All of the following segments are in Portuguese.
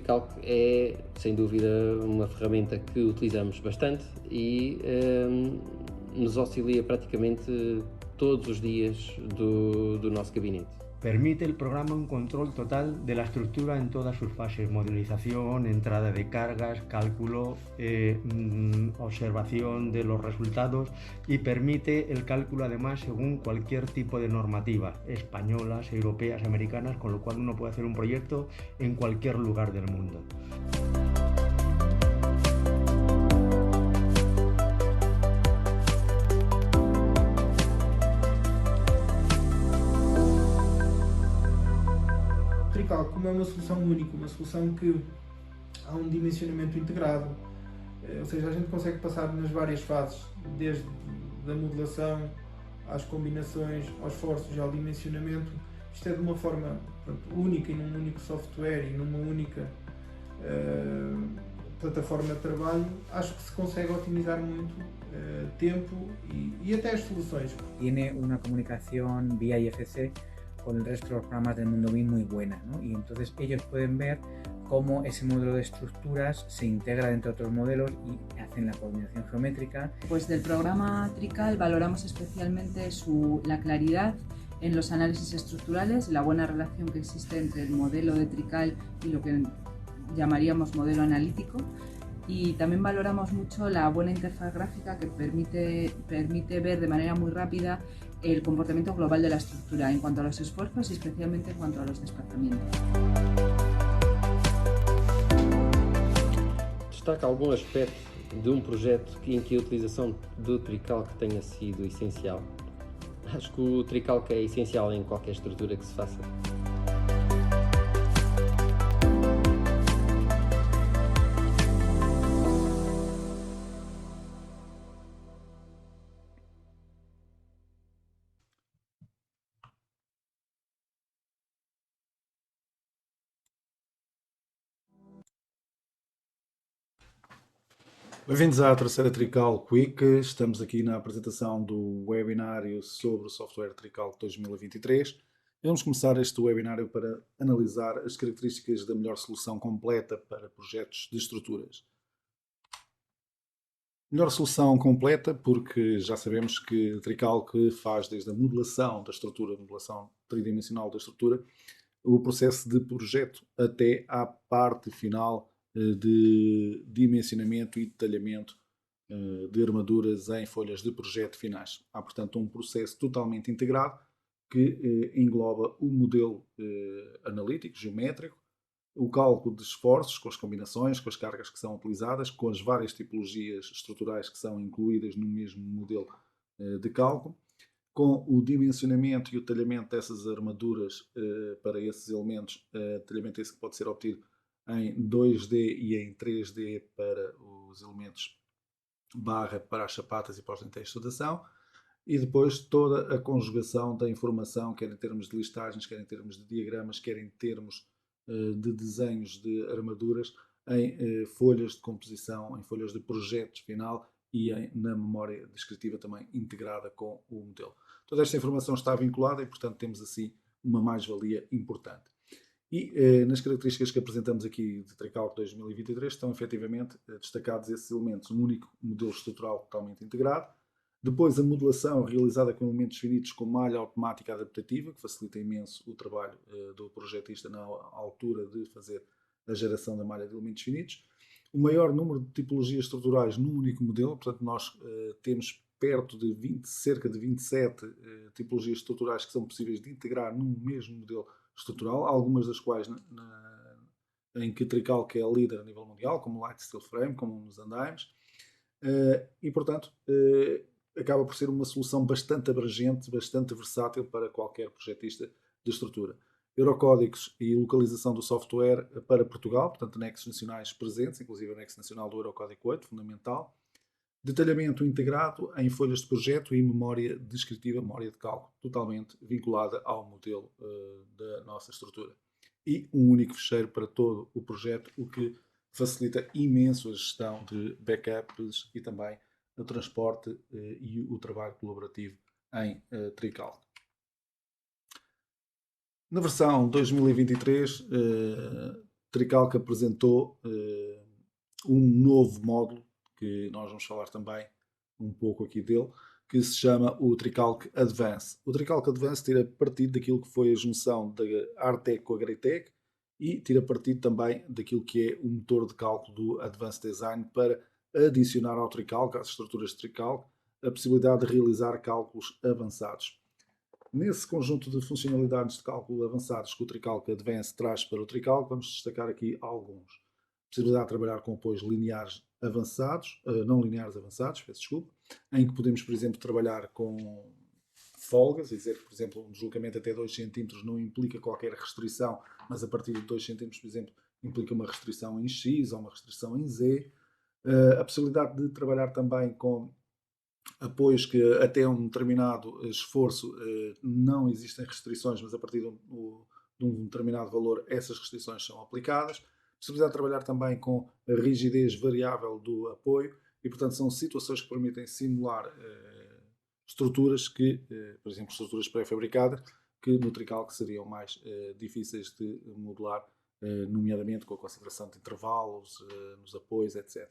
Tricalc é, sem dúvida, uma ferramenta que utilizamos bastante e nos auxilia praticamente todos os dias do nosso gabinete. Permite el programa un control total de la estructura en todas sus fases: modelización, entrada de cargas, cálculo, observación de los resultados, y permite el cálculo además según cualquier tipo de normativa, españolas, europeas, americanas, con lo cual uno puede hacer un proyecto en cualquier lugar del mundo. Trical, como é uma solução única, uma solução que há um dimensionamento integrado, ou seja, a gente consegue passar nas várias fases, desde a modelação às combinações, aos esforços e ao dimensionamento. Isto é de uma forma, pronto, única e num único software e numa única plataforma de trabalho. Acho que se consegue otimizar muito tempo y até as soluções. Tiene una comunicación vía IFC con el resto de los programas del mundo BIM muy buena, ¿no? Y entonces ellos pueden ver cómo ese modelo de estructuras se integra dentro de otros modelos y hacen la coordinación geométrica. Pues del programa Trical valoramos especialmente la claridad en los análisis estructurales, la buena relación que existe entre el modelo de Trical y lo que llamaríamos modelo analítico, y también valoramos mucho la buena interfaz gráfica que permite ver de manera muy rápida el comportamiento global de la estructura en cuanto a los esfuerzos y especialmente en cuanto a los desplazamientos. Destaca algum aspecto de projeto em que a utilização do Tricalc tenha sido essencial? Acho que o Tricalc é essencial em qualquer estrutura que se faça. Bem-vindos à terceira Tricalc Week. Estamos aqui na apresentação do webinário sobre o software Tricalc 2023. E vamos começar este webinário para analisar as características da melhor solução completa para projetos de estruturas. Melhor solução completa porque já sabemos que Tricalc faz desde a modelação da estrutura, modelação tridimensional da estrutura, o processo de projeto até à parte final de dimensionamento e detalhamento de armaduras em folhas de projeto finais. Há, portanto, um processo totalmente integrado que engloba o modelo analítico, geométrico, o cálculo de esforços com as combinações, com as cargas que são utilizadas, com as várias tipologias estruturais que são incluídas no mesmo modelo de cálculo, com o dimensionamento e o detalhamento dessas armaduras para esses elementos, detalhamento esse que pode ser obtido em 2D e em 3D para os elementos barra, para as chapatas e para os dentéis de extrudação, e depois toda a conjugação da informação, quer em termos de listagens, quer em termos de diagramas, quer em termos de desenhos de armaduras, em folhas de composição, em folhas de projetos final e na memória descritiva também integrada com o modelo. Toda esta informação está vinculada e, portanto, temos assim uma mais-valia importante. E nas características que apresentamos aqui de Tricalc 2023 estão efetivamente destacados esses elementos: um único modelo estrutural totalmente integrado, depois a modelação realizada com elementos finitos com malha automática adaptativa, que facilita imenso o trabalho do projetista na altura de fazer a geração da malha de elementos finitos, o maior número de tipologias estruturais num único modelo, portanto nós temos perto de cerca de 27 tipologias estruturais que são possíveis de integrar num mesmo modelo estrutural, algumas das quais em que Tricalc é a líder a nível mundial, como o Light Steel Frame, como nos andaimes, e portanto acaba por ser uma solução bastante abrangente, bastante versátil para qualquer projetista de estrutura. Eurocódigos e localização do software para Portugal, portanto anexos nacionais presentes, inclusive o anexo nacional do Eurocódigo 8, fundamental. Detalhamento integrado em folhas de projeto e memória descritiva, memória de cálculo, totalmente vinculada ao modelo da nossa estrutura. E um único fecheiro para todo o projeto, o que facilita imenso a gestão de backups e também o transporte e o trabalho colaborativo em Tricalc. Na versão 2023 Tricalc apresentou um novo módulo, que nós vamos falar também um pouco aqui dele, que se chama o Tricalc Advance. O Tricalc Advance tira partido daquilo que foi a junção da Artec com a Greitec e tira partido também daquilo que é o motor de cálculo do Advanced Design para adicionar ao Tricalc, às estruturas de Tricalc, a possibilidade de realizar cálculos avançados. Nesse conjunto de funcionalidades de cálculo avançados que o Tricalc Advance traz para o Tricalc, vamos destacar aqui alguns. Possibilidade de trabalhar com apoios lineares avançados, não lineares avançados, peço desculpa, em que podemos, por exemplo, trabalhar com folgas, dizer que, por exemplo, um deslocamento até 2 cm não implica qualquer restrição, mas a partir de 2 cm, por exemplo, implica uma restrição em X ou uma restrição em Z. A possibilidade de trabalhar também com apoios que até um determinado esforço não existem restrições, mas a partir de um determinado valor essas restrições são aplicadas. Possibilidade de trabalhar também com a rigidez variável do apoio e, portanto, são situações que permitem simular estruturas que, por exemplo, estruturas pré-fabricadas, que no Tricalc seriam mais difíceis de modelar, nomeadamente com a consideração de intervalos nos apoios, etc.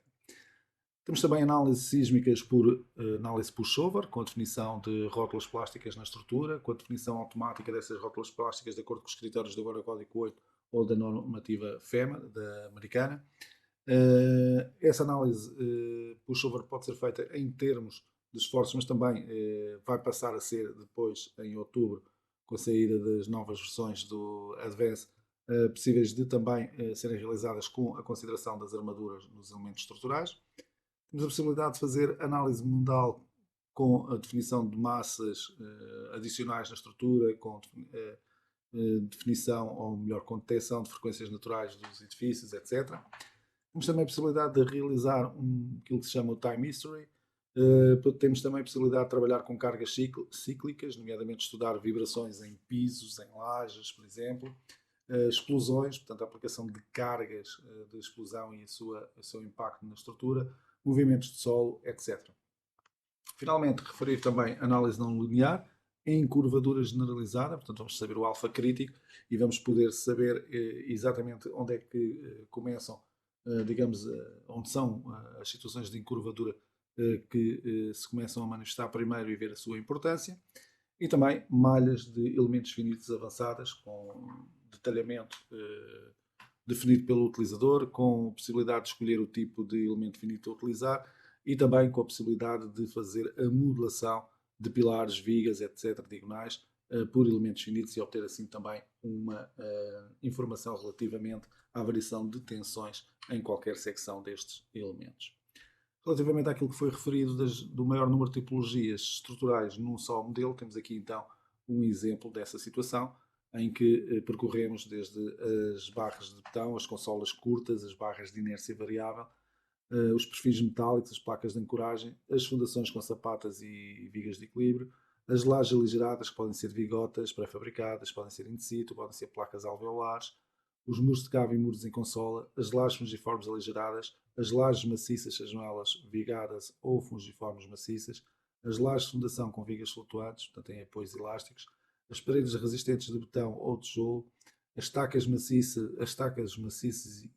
Temos também análises sísmicas por análise pushover, com a definição de rótulas plásticas na estrutura, com a definição automática dessas rótulas plásticas de acordo com os critérios do Eurocódigo 8 ou da normativa FEMA, da americana. Essa análise pushover pode ser feita em termos de esforços, mas também vai passar a ser depois, em outubro, com a saída das novas versões do Advance, possíveis de também serem realizadas com a consideração das armaduras nos elementos estruturais. Temos a possibilidade de fazer análise modal com a definição de massas adicionais na estrutura, com definição, ou melhor, com detecção de frequências naturais dos edifícios, etc. Temos também a possibilidade de realizar aquilo que se chama o Time History. Temos também a possibilidade de trabalhar com cargas cíclicas, nomeadamente estudar vibrações em pisos, em lajes, por exemplo. Explosões, portanto a aplicação de cargas de explosão e o seu impacto na estrutura, movimentos de solo, etc. Finalmente, referir também análise não linear em curvadura generalizada, portanto vamos saber o alfa crítico e vamos poder saber exatamente onde é que começam, digamos, onde são as situações de encurvadura que se começam a manifestar primeiro e ver a sua importância. E também malhas de elementos finitos avançadas com detalhamento definido pelo utilizador, com a possibilidade de escolher o tipo de elemento finito a utilizar e também com a possibilidade de fazer a modelação de pilares, vigas, etc., diagonais, por elementos finitos e obter assim também uma informação relativamente à variação de tensões em qualquer secção destes elementos. Relativamente àquilo que foi referido do maior número de tipologias estruturais num só modelo, temos aqui então um exemplo dessa situação, em que percorremos desde as barras de betão, as consolas curtas, as barras de inércia variável, os perfis metálicos, as placas de ancoragem, as fundações com sapatas e vigas de equilíbrio, as lajes aligeradas, que podem ser vigotas pré-fabricadas, podem ser in situ, podem ser placas alveolares, os muros de cabo e muros em consola, as lajes fungiformes aligeradas, as lajes maciças, sejam elas vigadas ou fungiformes maciças, as lajes de fundação com vigas flutuantes, portanto em apoios elásticos, as paredes resistentes de betão ou tijolo, as tacas maciças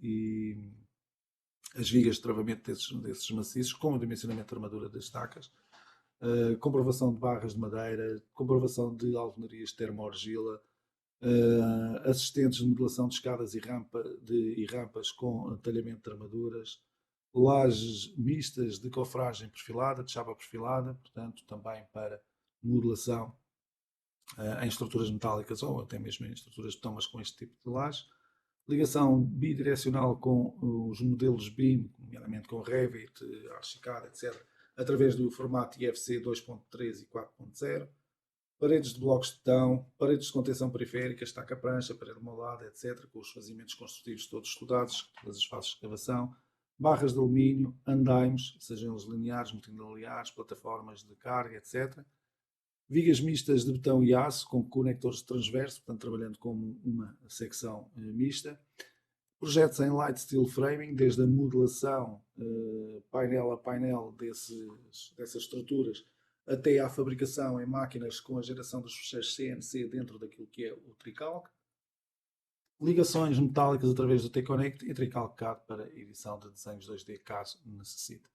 e as vigas de travamento desses maciços, com o dimensionamento da armadura das tacas, comprovação de barras de madeira, comprovação de alvenarias de termo-argila, assistentes de modelação de escadas e rampas com talhamento de armaduras, lajes mistas de cofragem perfilada, de chapa perfilada, portanto também para modelação em estruturas metálicas ou até mesmo em estruturas de betão, mas com este tipo de laje. Ligação bidirecional com os modelos BIM, nomeadamente com Revit, Archicad, etc., através do formato IFC 2.3 e 4.0. Paredes de blocos de betão, paredes de contenção periférica, estaca-prancha, parede molada, etc., com os fazimentos construtivos todos estudados, todas as fases de escavação. Barras de alumínio, andaimes, sejam eles lineares, multilineares, plataformas de carga, etc. Vigas mistas de betão e aço com conectores transversos, portanto trabalhando como uma secção mista. Projetos em light steel framing, desde a modelação painel a painel dessas estruturas até à fabricação em máquinas com a geração dos fecheiros CNC dentro daquilo que é o Tricalc. ligações metálicas através do T-Connect e Trical CAD para edição de desenhos 2D, caso necessite.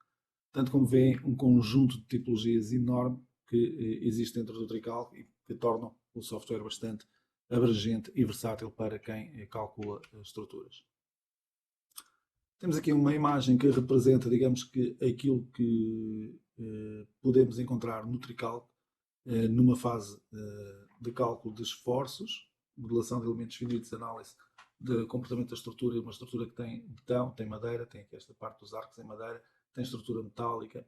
Tanto como vêem, um conjunto de tipologias enorme que existe dentro do Trical e que tornam o software bastante abrangente e versátil para quem calcula estruturas. Temos aqui uma imagem que representa, digamos que, aquilo que podemos encontrar no Trical numa fase de cálculo de esforços, modelação de elementos finitos, análise de comportamento da estrutura, uma estrutura que tem betão, tem madeira, tem aqui esta parte dos arcos em madeira, tem estrutura metálica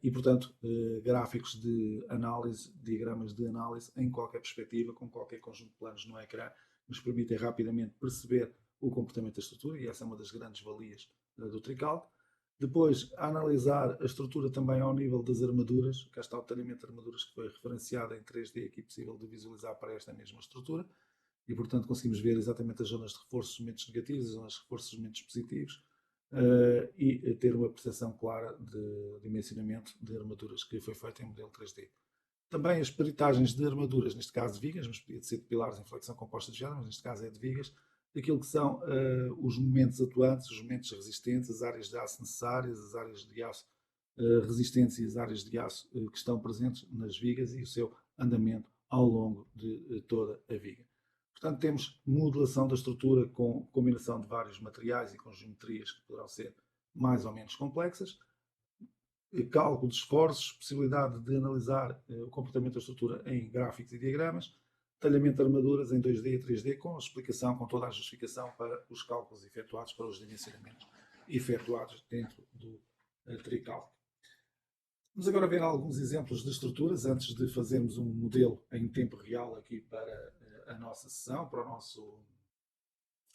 e, portanto, gráficos de análise, diagramas de análise em qualquer perspectiva, com qualquer conjunto de planos no ecrã, nos permitem rapidamente perceber o comportamento da estrutura, e essa é uma das grandes valias do Trical. Depois, a analisar a estrutura também ao nível das armaduras. Cá está o detalhamento de armaduras que foi referenciado em 3D, aqui possível de visualizar para esta mesma estrutura. E, portanto, conseguimos ver exatamente as zonas de reforço, os momentos negativos, as zonas de reforço, os momentos positivos, e ter uma percepção clara de dimensionamento de armaduras que foi feita em modelo 3D. Também as peritagens de armaduras, neste caso de vigas, mas podia ser de pilares em flexão composta de geada, mas neste caso é de vigas, daquilo que são os momentos atuantes, os momentos resistentes, as áreas de aço necessárias, as áreas de aço resistentes e as áreas de aço que estão presentes nas vigas e o seu andamento ao longo de toda a viga. Portanto, temos modelação da estrutura com combinação de vários materiais e com geometrias que poderão ser mais ou menos complexas, cálculo de esforços, possibilidade de analisar o comportamento da estrutura em gráficos e diagramas, talhamento de armaduras em 2D e 3D, com explicação, com toda a justificação para os cálculos efetuados, para os dimensionamentos efetuados dentro do Trical. Vamos agora ver alguns exemplos de estruturas, antes de fazermos um modelo em tempo real aqui para a nossa sessão, para o nosso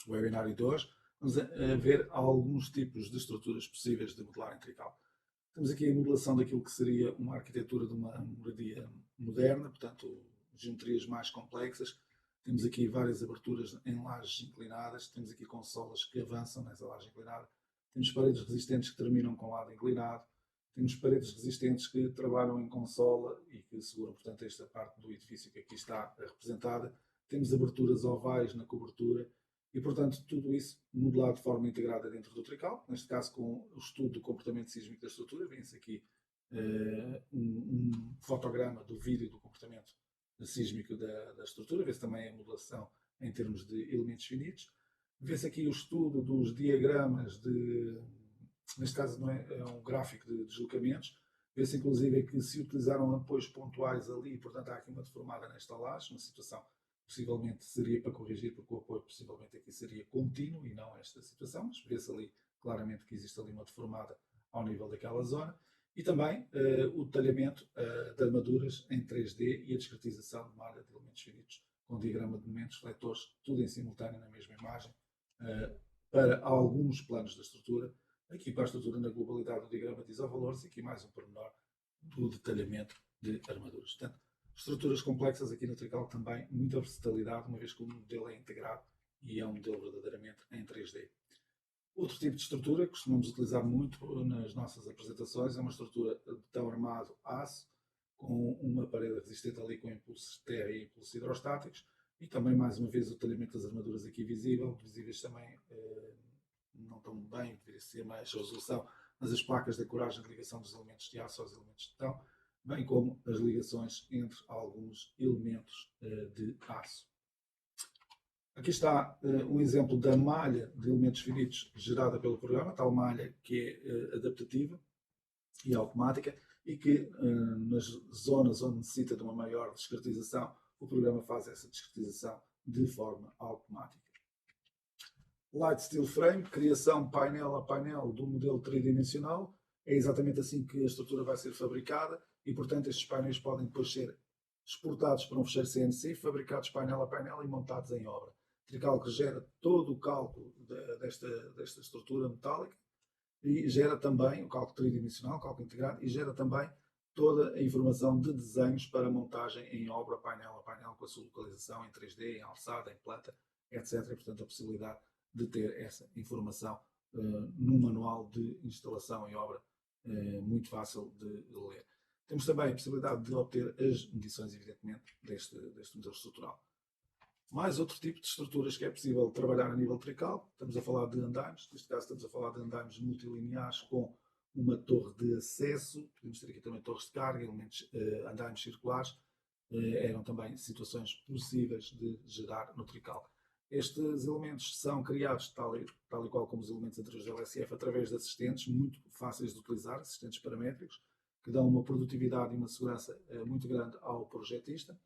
webinário de hoje. Vamos ver alguns tipos de estruturas possíveis de modelar em Trical. Temos aqui a modelação daquilo que seria uma arquitetura de uma moradia moderna, portanto, geometrias mais complexas. Temos aqui várias aberturas em lajes inclinadas, temos aqui consolas que avançam nessa laje inclinada, temos paredes resistentes que terminam com lado inclinado, temos paredes resistentes que trabalham em consola e que seguram, portanto, esta parte do edifício que aqui está representada. Temos aberturas ovais na cobertura e, portanto, tudo isso modelado de forma integrada dentro do Trical, neste caso com o estudo do comportamento sísmico da estrutura. Vem-se aqui um fotograma do vídeo do comportamento sísmico da estrutura, vê-se também a modelação em termos de elementos finitos, vê-se aqui o estudo dos diagramas neste caso não é um gráfico de deslocamentos, vê-se inclusive que se utilizaram apoios pontuais ali, e portanto há aqui uma deformada nesta laje, uma situação possivelmente seria para corrigir, porque o apoio possivelmente aqui seria contínuo e não esta situação, mas vê-se ali claramente que existe ali uma deformada ao nível daquela zona. E também o detalhamento de armaduras em 3D e a discretização de malha de elementos finitos com diagrama de momentos, refletores, tudo em simultâneo na mesma imagem, para alguns planos da estrutura. Aqui para a estrutura na globalidade do diagrama de isovalores e aqui mais um pormenor do detalhamento de armaduras. Portanto, estruturas complexas aqui no Trical também, muita versatilidade, uma vez que o modelo é integrado e é um modelo verdadeiramente em 3D. Outro tipo de estrutura que costumamos utilizar muito nas nossas apresentações é uma estrutura de betão armado aço, com uma parede resistente ali com impulsos de terra e impulsos hidrostáticos, e também mais uma vez o detalhamento das armaduras aqui visíveis também não tão bem, deveria ser mais a resolução, mas as placas de ancoragem de ligação dos elementos de aço aos elementos de betão, bem como as ligações entre alguns elementos de aço. Aqui está um exemplo da malha de elementos finitos gerada pelo programa, tal malha que é adaptativa e automática e que nas zonas onde necessita de uma maior discretização, o programa faz essa discretização de forma automática. Light Steel Frame, criação painel a painel do modelo tridimensional. É exatamente assim que a estrutura vai ser fabricada e, portanto, estes painéis podem depois ser exportados para um fecheiro CNC, fabricados painel a painel e montados em obra. Trical que gera todo o cálculo desta estrutura metálica e gera também o cálculo tridimensional, o cálculo integrado, e gera também toda a informação de desenhos para montagem em obra, painel a painel, com a sua localização em 3D, em alçada, em planta, etc. E, portanto, a possibilidade de ter essa informação num manual de instalação em obra muito fácil de ler. Temos também a possibilidade de obter as medições, evidentemente, deste modelo estrutural. Mais outro tipo de estruturas que é possível trabalhar a nível trical. Estamos a falar de andaimes, neste caso estamos a falar de andaimes multilineares com uma torre de acesso, podemos ter aqui também torres de carga, elementos, andaimes circulares, eram também situações possíveis de gerar no trical. Estes elementos são criados tal e qual como os elementos anteriores da LSF através de assistentes muito fáceis de utilizar, assistentes paramétricos, que dão uma produtividade e uma segurança muito grande ao projetista.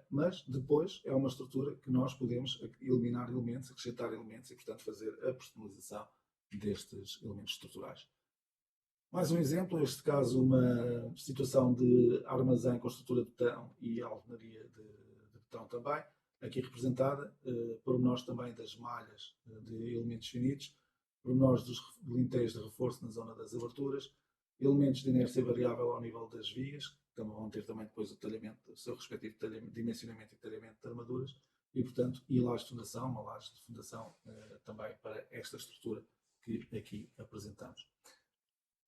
Mas depois é uma estrutura que nós podemos eliminar elementos, acrescentar elementos e, portanto, fazer a personalização destes elementos estruturais. Mais um exemplo, neste caso, uma situação de armazém com estrutura de betão e alvenaria de betão também, aqui representada, pormenores também das malhas de elementos finitos, pormenores dos lintéis de reforço na zona das aberturas, elementos de inércia variável ao nível das vigas, que também vão ter também depois o talhamento, o seu respectivo dimensionamento e talhamento de armaduras, e, portanto, e laje de fundação, uma laje de fundação também para esta estrutura que aqui apresentamos.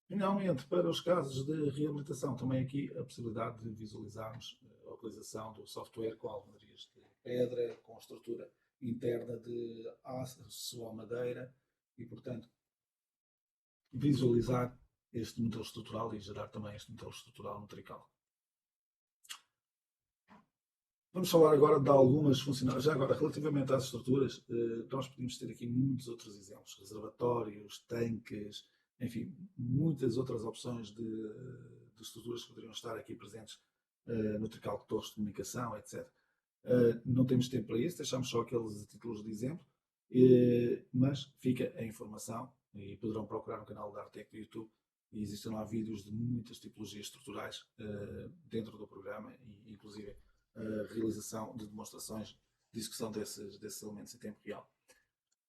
Finalmente, para os casos de reabilitação, também aqui a possibilidade de visualizarmos a utilização do software com alvenarias de pedra, com estrutura interna de aço ou madeira e, portanto, visualizar este modelo estrutural e gerar também este modelo estrutural no trical. Vamos falar agora de algumas funcionalidades. Já agora, relativamente às estruturas, nós podemos ter aqui muitos outros exemplos, reservatórios, tanques, enfim, muitas outras opções de estruturas que poderiam estar aqui presentes no trical de torres de comunicação, etc. Não temos tempo para isso, deixamos só aqueles títulos de exemplo, mas fica a informação e poderão procurar no canal da Artec do YouTube e existem lá vídeos de muitas tipologias estruturais dentro do programa e inclusive a realização de demonstrações de execução desses elementos em tempo real.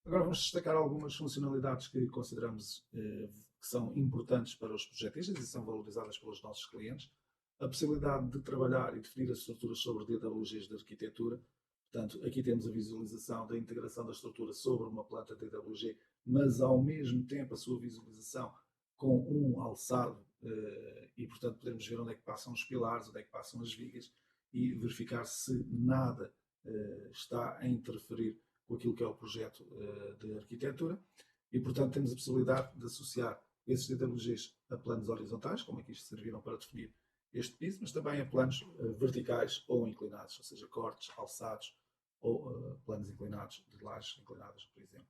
Agora vamos destacar algumas funcionalidades que consideramos que são importantes para os projetistas e são valorizadas pelos nossos clientes. A possibilidade de trabalhar e definir as estruturas sobre DWGs de arquitetura. Portanto, aqui temos a visualização da integração da estrutura sobre uma planta DWG, mas ao mesmo tempo a sua visualização com um alçado e, portanto, podemos ver onde é que passam os pilares, onde é que passam as vigas e verificar se nada está a interferir com aquilo que é o projeto de arquitetura e, portanto, temos a possibilidade de associar esses DWGs a planos horizontais, como aqui serviram para definir este piso, mas também a planos verticais ou inclinados, ou seja, cortes, alçados ou planos inclinados, de lajes inclinadas, por exemplo.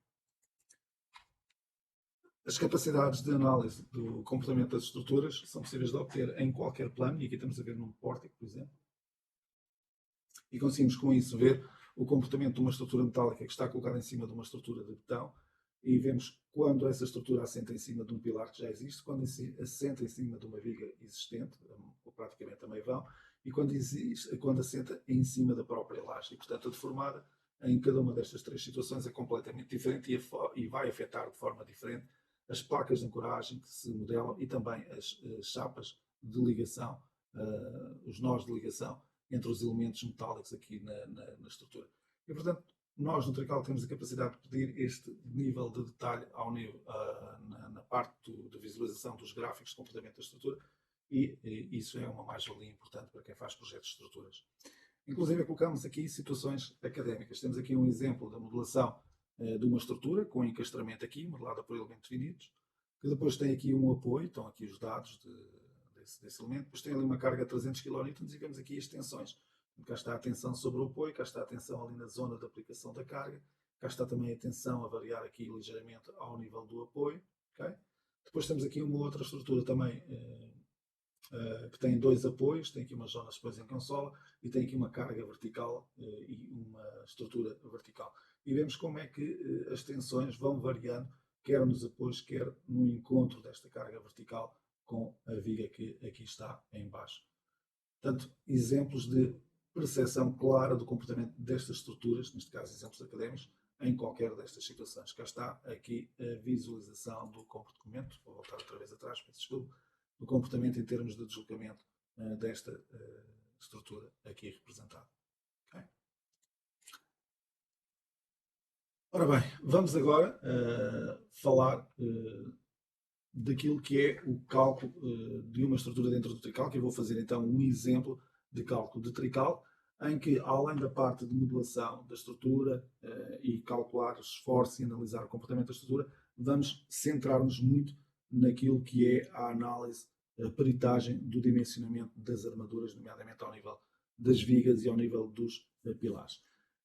As capacidades de análise do comportamento das estruturas são possíveis de obter em qualquer plano, e aqui estamos a ver num pórtico, por exemplo, e conseguimos com isso ver o comportamento de uma estrutura metálica que está colocada em cima de uma estrutura de betão e vemos quando essa estrutura assenta em cima de um pilar que já existe, quando assenta em cima de uma viga existente, ou praticamente a meio vão, e quando assenta em cima da própria laje. E, portanto, a deformada em cada uma destas três situações é completamente diferente e vai afetar de forma diferente as placas de ancoragem que se modelam e também as chapas de ligação, os nós de ligação entre os elementos metálicos aqui na estrutura. E, portanto, nós no trical temos a capacidade de pedir este nível de detalhe na parte da visualização dos gráficos de comportamento da estrutura e isso é uma mais-valia importante para quem faz projetos de estruturas. Inclusive, colocamos aqui situações académicas. Temos aqui um exemplo da modelação de uma estrutura com encastramento aqui, modelada por elementos finitos, que depois tem aqui um apoio, estão aqui os dados desse elemento, depois tem ali uma carga de 300 kN e vemos aqui as tensões. Cá está a tensão sobre o apoio, cá está a tensão ali na zona de aplicação da carga, cá está também a tensão a variar aqui ligeiramente ao nível do apoio. Okay? Depois temos aqui uma outra estrutura também que tem dois apoios, tem aqui umas zonas depois em consola e tem aqui uma carga vertical e uma estrutura vertical. E vemos como é que as tensões vão variando, quer nos apoios, quer no encontro desta carga vertical com a viga que aqui está em baixo. Portanto, exemplos de percepção clara do comportamento destas estruturas, neste caso exemplos académicos, em qualquer destas situações. Cá está aqui a visualização do comportamento, vou voltar outra vez atrás, peço desculpa, do comportamento em termos de deslocamento desta estrutura aqui representada. Okay? Ora bem, vamos agora falar daquilo que é o cálculo de uma estrutura dentro do trical, que eu vou fazer então um exemplo de cálculo de trical em que, além da parte de modelação da estrutura e calcular os esforços e analisar o comportamento da estrutura, vamos centrar-nos muito naquilo que é a análise, a peritagem do dimensionamento das armaduras, nomeadamente ao nível das vigas e ao nível dos pilares.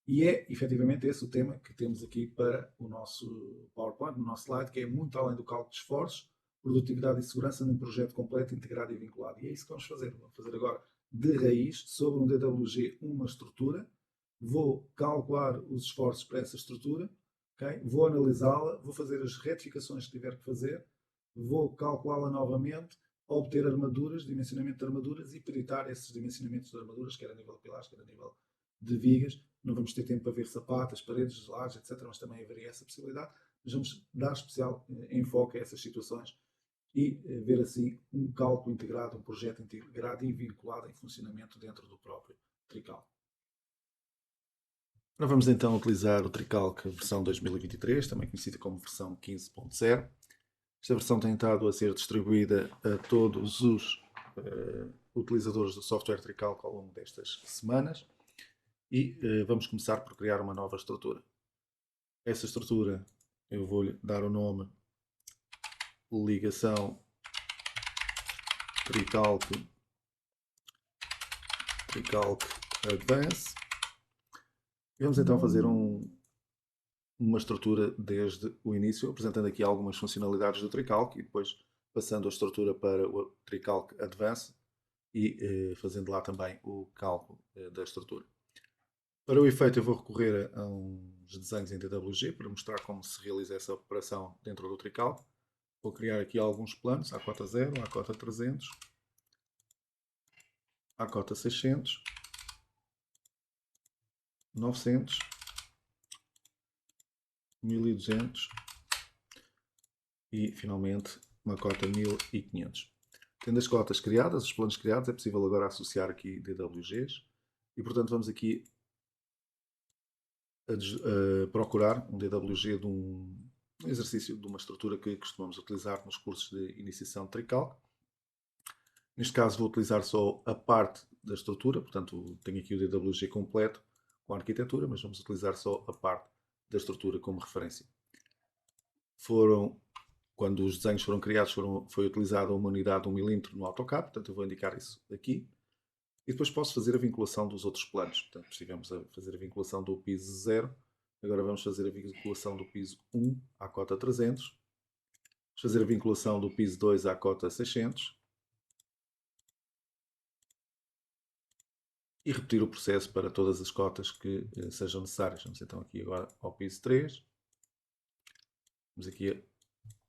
E é, efetivamente, esse o tema que temos aqui para o nosso PowerPoint, no nosso slide, que é muito além do cálculo de esforços, produtividade e segurança num projeto completo, integrado e vinculado. E é isso que vamos fazer. Vamos fazer agora de raiz, sobre um DWG, uma estrutura. Vou calcular os esforços para essa estrutura, okay? Vou analisá-la, vou fazer as retificações que tiver que fazer, vou calculá-la novamente, obter armaduras, dimensionamento de armaduras e peritar esses dimensionamentos de armaduras, quer a nível de pilares, quer a nível de vigas. Não vamos ter tempo para ver sapatas, paredes, lajes, etc., mas também haveria essa possibilidade. Mas vamos dar especial enfoque a essas situações e ver assim um cálculo integrado, um projeto integrado e vinculado em funcionamento dentro do próprio Tricalc. Agora vamos então utilizar o Tricalc versão 2023, também conhecida como versão 15.0. Esta versão tem estado a ser distribuída a todos os utilizadores do software Tricalc ao longo destas semanas e vamos começar por criar uma nova estrutura. Essa estrutura eu vou-lhe dar o nome ligação Tricalc Advance. E vamos então fazer uma estrutura desde o início, apresentando aqui algumas funcionalidades do Tricalc e depois passando a estrutura para o Tricalc Advance e fazendo lá também o cálculo da estrutura. Para o efeito eu vou recorrer a uns desenhos em DWG para mostrar como se realiza essa operação dentro do Tricalc. Vou criar aqui alguns planos, a cota 0, a cota 300, a cota 600, 900, 1200 e finalmente uma cota 1500. Tendo as cotas criadas, os planos criados, é possível agora associar aqui DWGs e portanto vamos aqui a procurar um DWG de um exercício de uma estrutura que costumamos utilizar nos cursos de iniciação de Tricalc. Neste caso vou utilizar só a parte da estrutura, portanto tenho aqui o DWG completo com a arquitetura, mas vamos utilizar só a parte da estrutura como referência. Quando os desenhos foram criados, foi utilizada uma unidade de 1 mm no AutoCAD, portanto eu vou indicar isso aqui. E depois posso fazer a vinculação dos outros planos. Portanto, estivemos a fazer a vinculação do piso 0, agora vamos fazer a vinculação do piso 1 à cota 300. Vamos fazer a vinculação do piso 2 à cota 600. E repetir o processo para todas as cotas que sejam necessárias. Vamos então aqui agora ao piso 3. Vamos aqui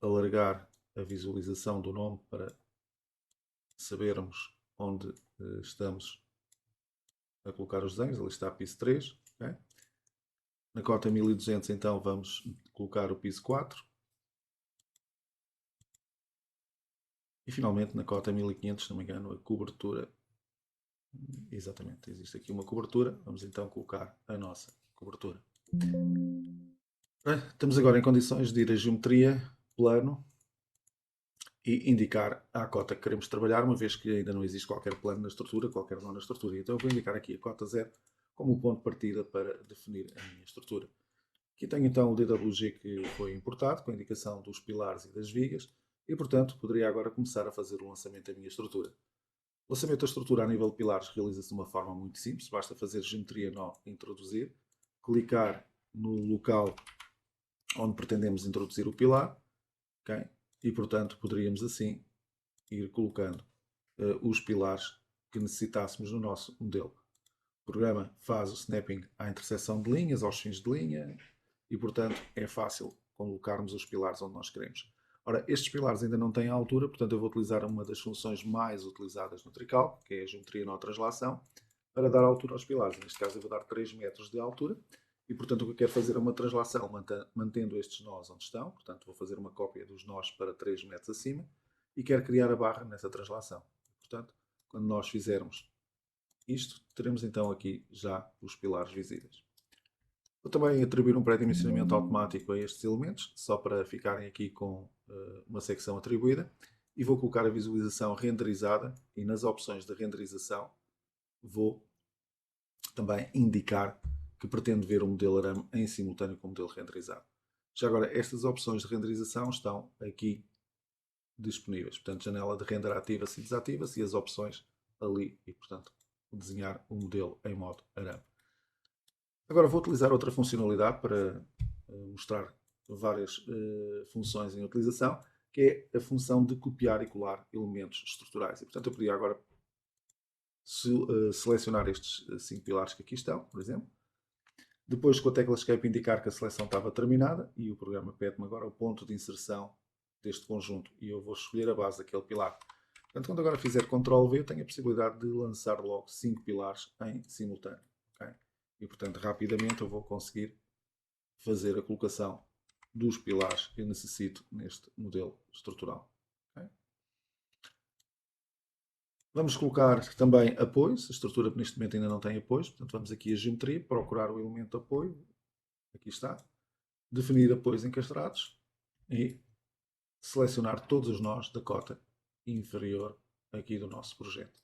alargar a visualização do nome para sabermos onde estamos a colocar os desenhos. Ali está piso 3. Okay? Na cota 1200 então vamos colocar o piso 4. E finalmente na cota 1500, se não me engano, a cobertura. Exatamente, existe aqui uma cobertura. Vamos então colocar a nossa cobertura. Estamos agora em condições de ir a geometria, plano e indicar a cota que queremos trabalhar, uma vez que ainda não existe qualquer plano na estrutura, qualquer nó na estrutura. Então eu vou indicar aqui a cota 0 como o ponto de partida para definir a minha estrutura. Aqui tenho então o DWG que foi importado, com a indicação dos pilares e das vigas, e portanto poderia agora começar a fazer o lançamento da minha estrutura. O lançamento da estrutura a nível de pilares realiza-se de uma forma muito simples, basta fazer geometria nó introduzir, clicar no local onde pretendemos introduzir o pilar, okay? E portanto poderíamos assim ir colocando os pilares que necessitássemos no nosso modelo. O programa faz o snapping à interseção de linhas, aos fins de linha, e portanto é fácil colocarmos os pilares onde nós queremos. Ora, estes pilares ainda não têm a altura, portanto eu vou utilizar uma das funções mais utilizadas no Tricalc, que é a geometria nó translação, para dar altura aos pilares. Neste caso eu vou dar 3 metros de altura, e portanto o que eu quero fazer é uma translação mantendo estes nós onde estão, portanto vou fazer uma cópia dos nós para 3 metros acima, e quero criar a barra nessa translação. Portanto, quando nós fizermos isto, teremos então aqui já os pilares visíveis. Vou também atribuir um pré-dimensionamento automático a estes elementos, só para ficarem aqui com uma secção atribuída, e vou colocar a visualização renderizada, e nas opções de renderização vou também indicar que pretende ver o modelo arame em simultâneo com o modelo renderizado. Já agora, estas opções de renderização estão aqui disponíveis. Portanto, janela de render ativa-se e desativa-se e as opções ali e, portanto, desenhar o modelo em modo arame. Agora vou utilizar outra funcionalidade para mostrar várias funções em utilização, que é a função de copiar e colar elementos estruturais. E, portanto, eu podia agora selecionar estes 5 pilares que aqui estão, por exemplo. Depois, com a tecla Escape, indicar que a seleção estava terminada e o programa pede-me agora o ponto de inserção deste conjunto e eu vou escolher a base daquele pilar. Portanto, quando agora fizer Ctrl V, tenho a possibilidade de lançar logo 5 pilares em simultâneo. Okay? E, portanto, rapidamente eu vou conseguir fazer a colocação dos pilares que eu necessito neste modelo estrutural. Okay? Vamos colocar também apoios. A estrutura neste momento ainda não tem apoios, portanto vamos aqui a geometria, procurar o elemento de apoio. Aqui está. Definir apoios encastrados e selecionar todos os nós da cota inferior aqui do nosso projeto.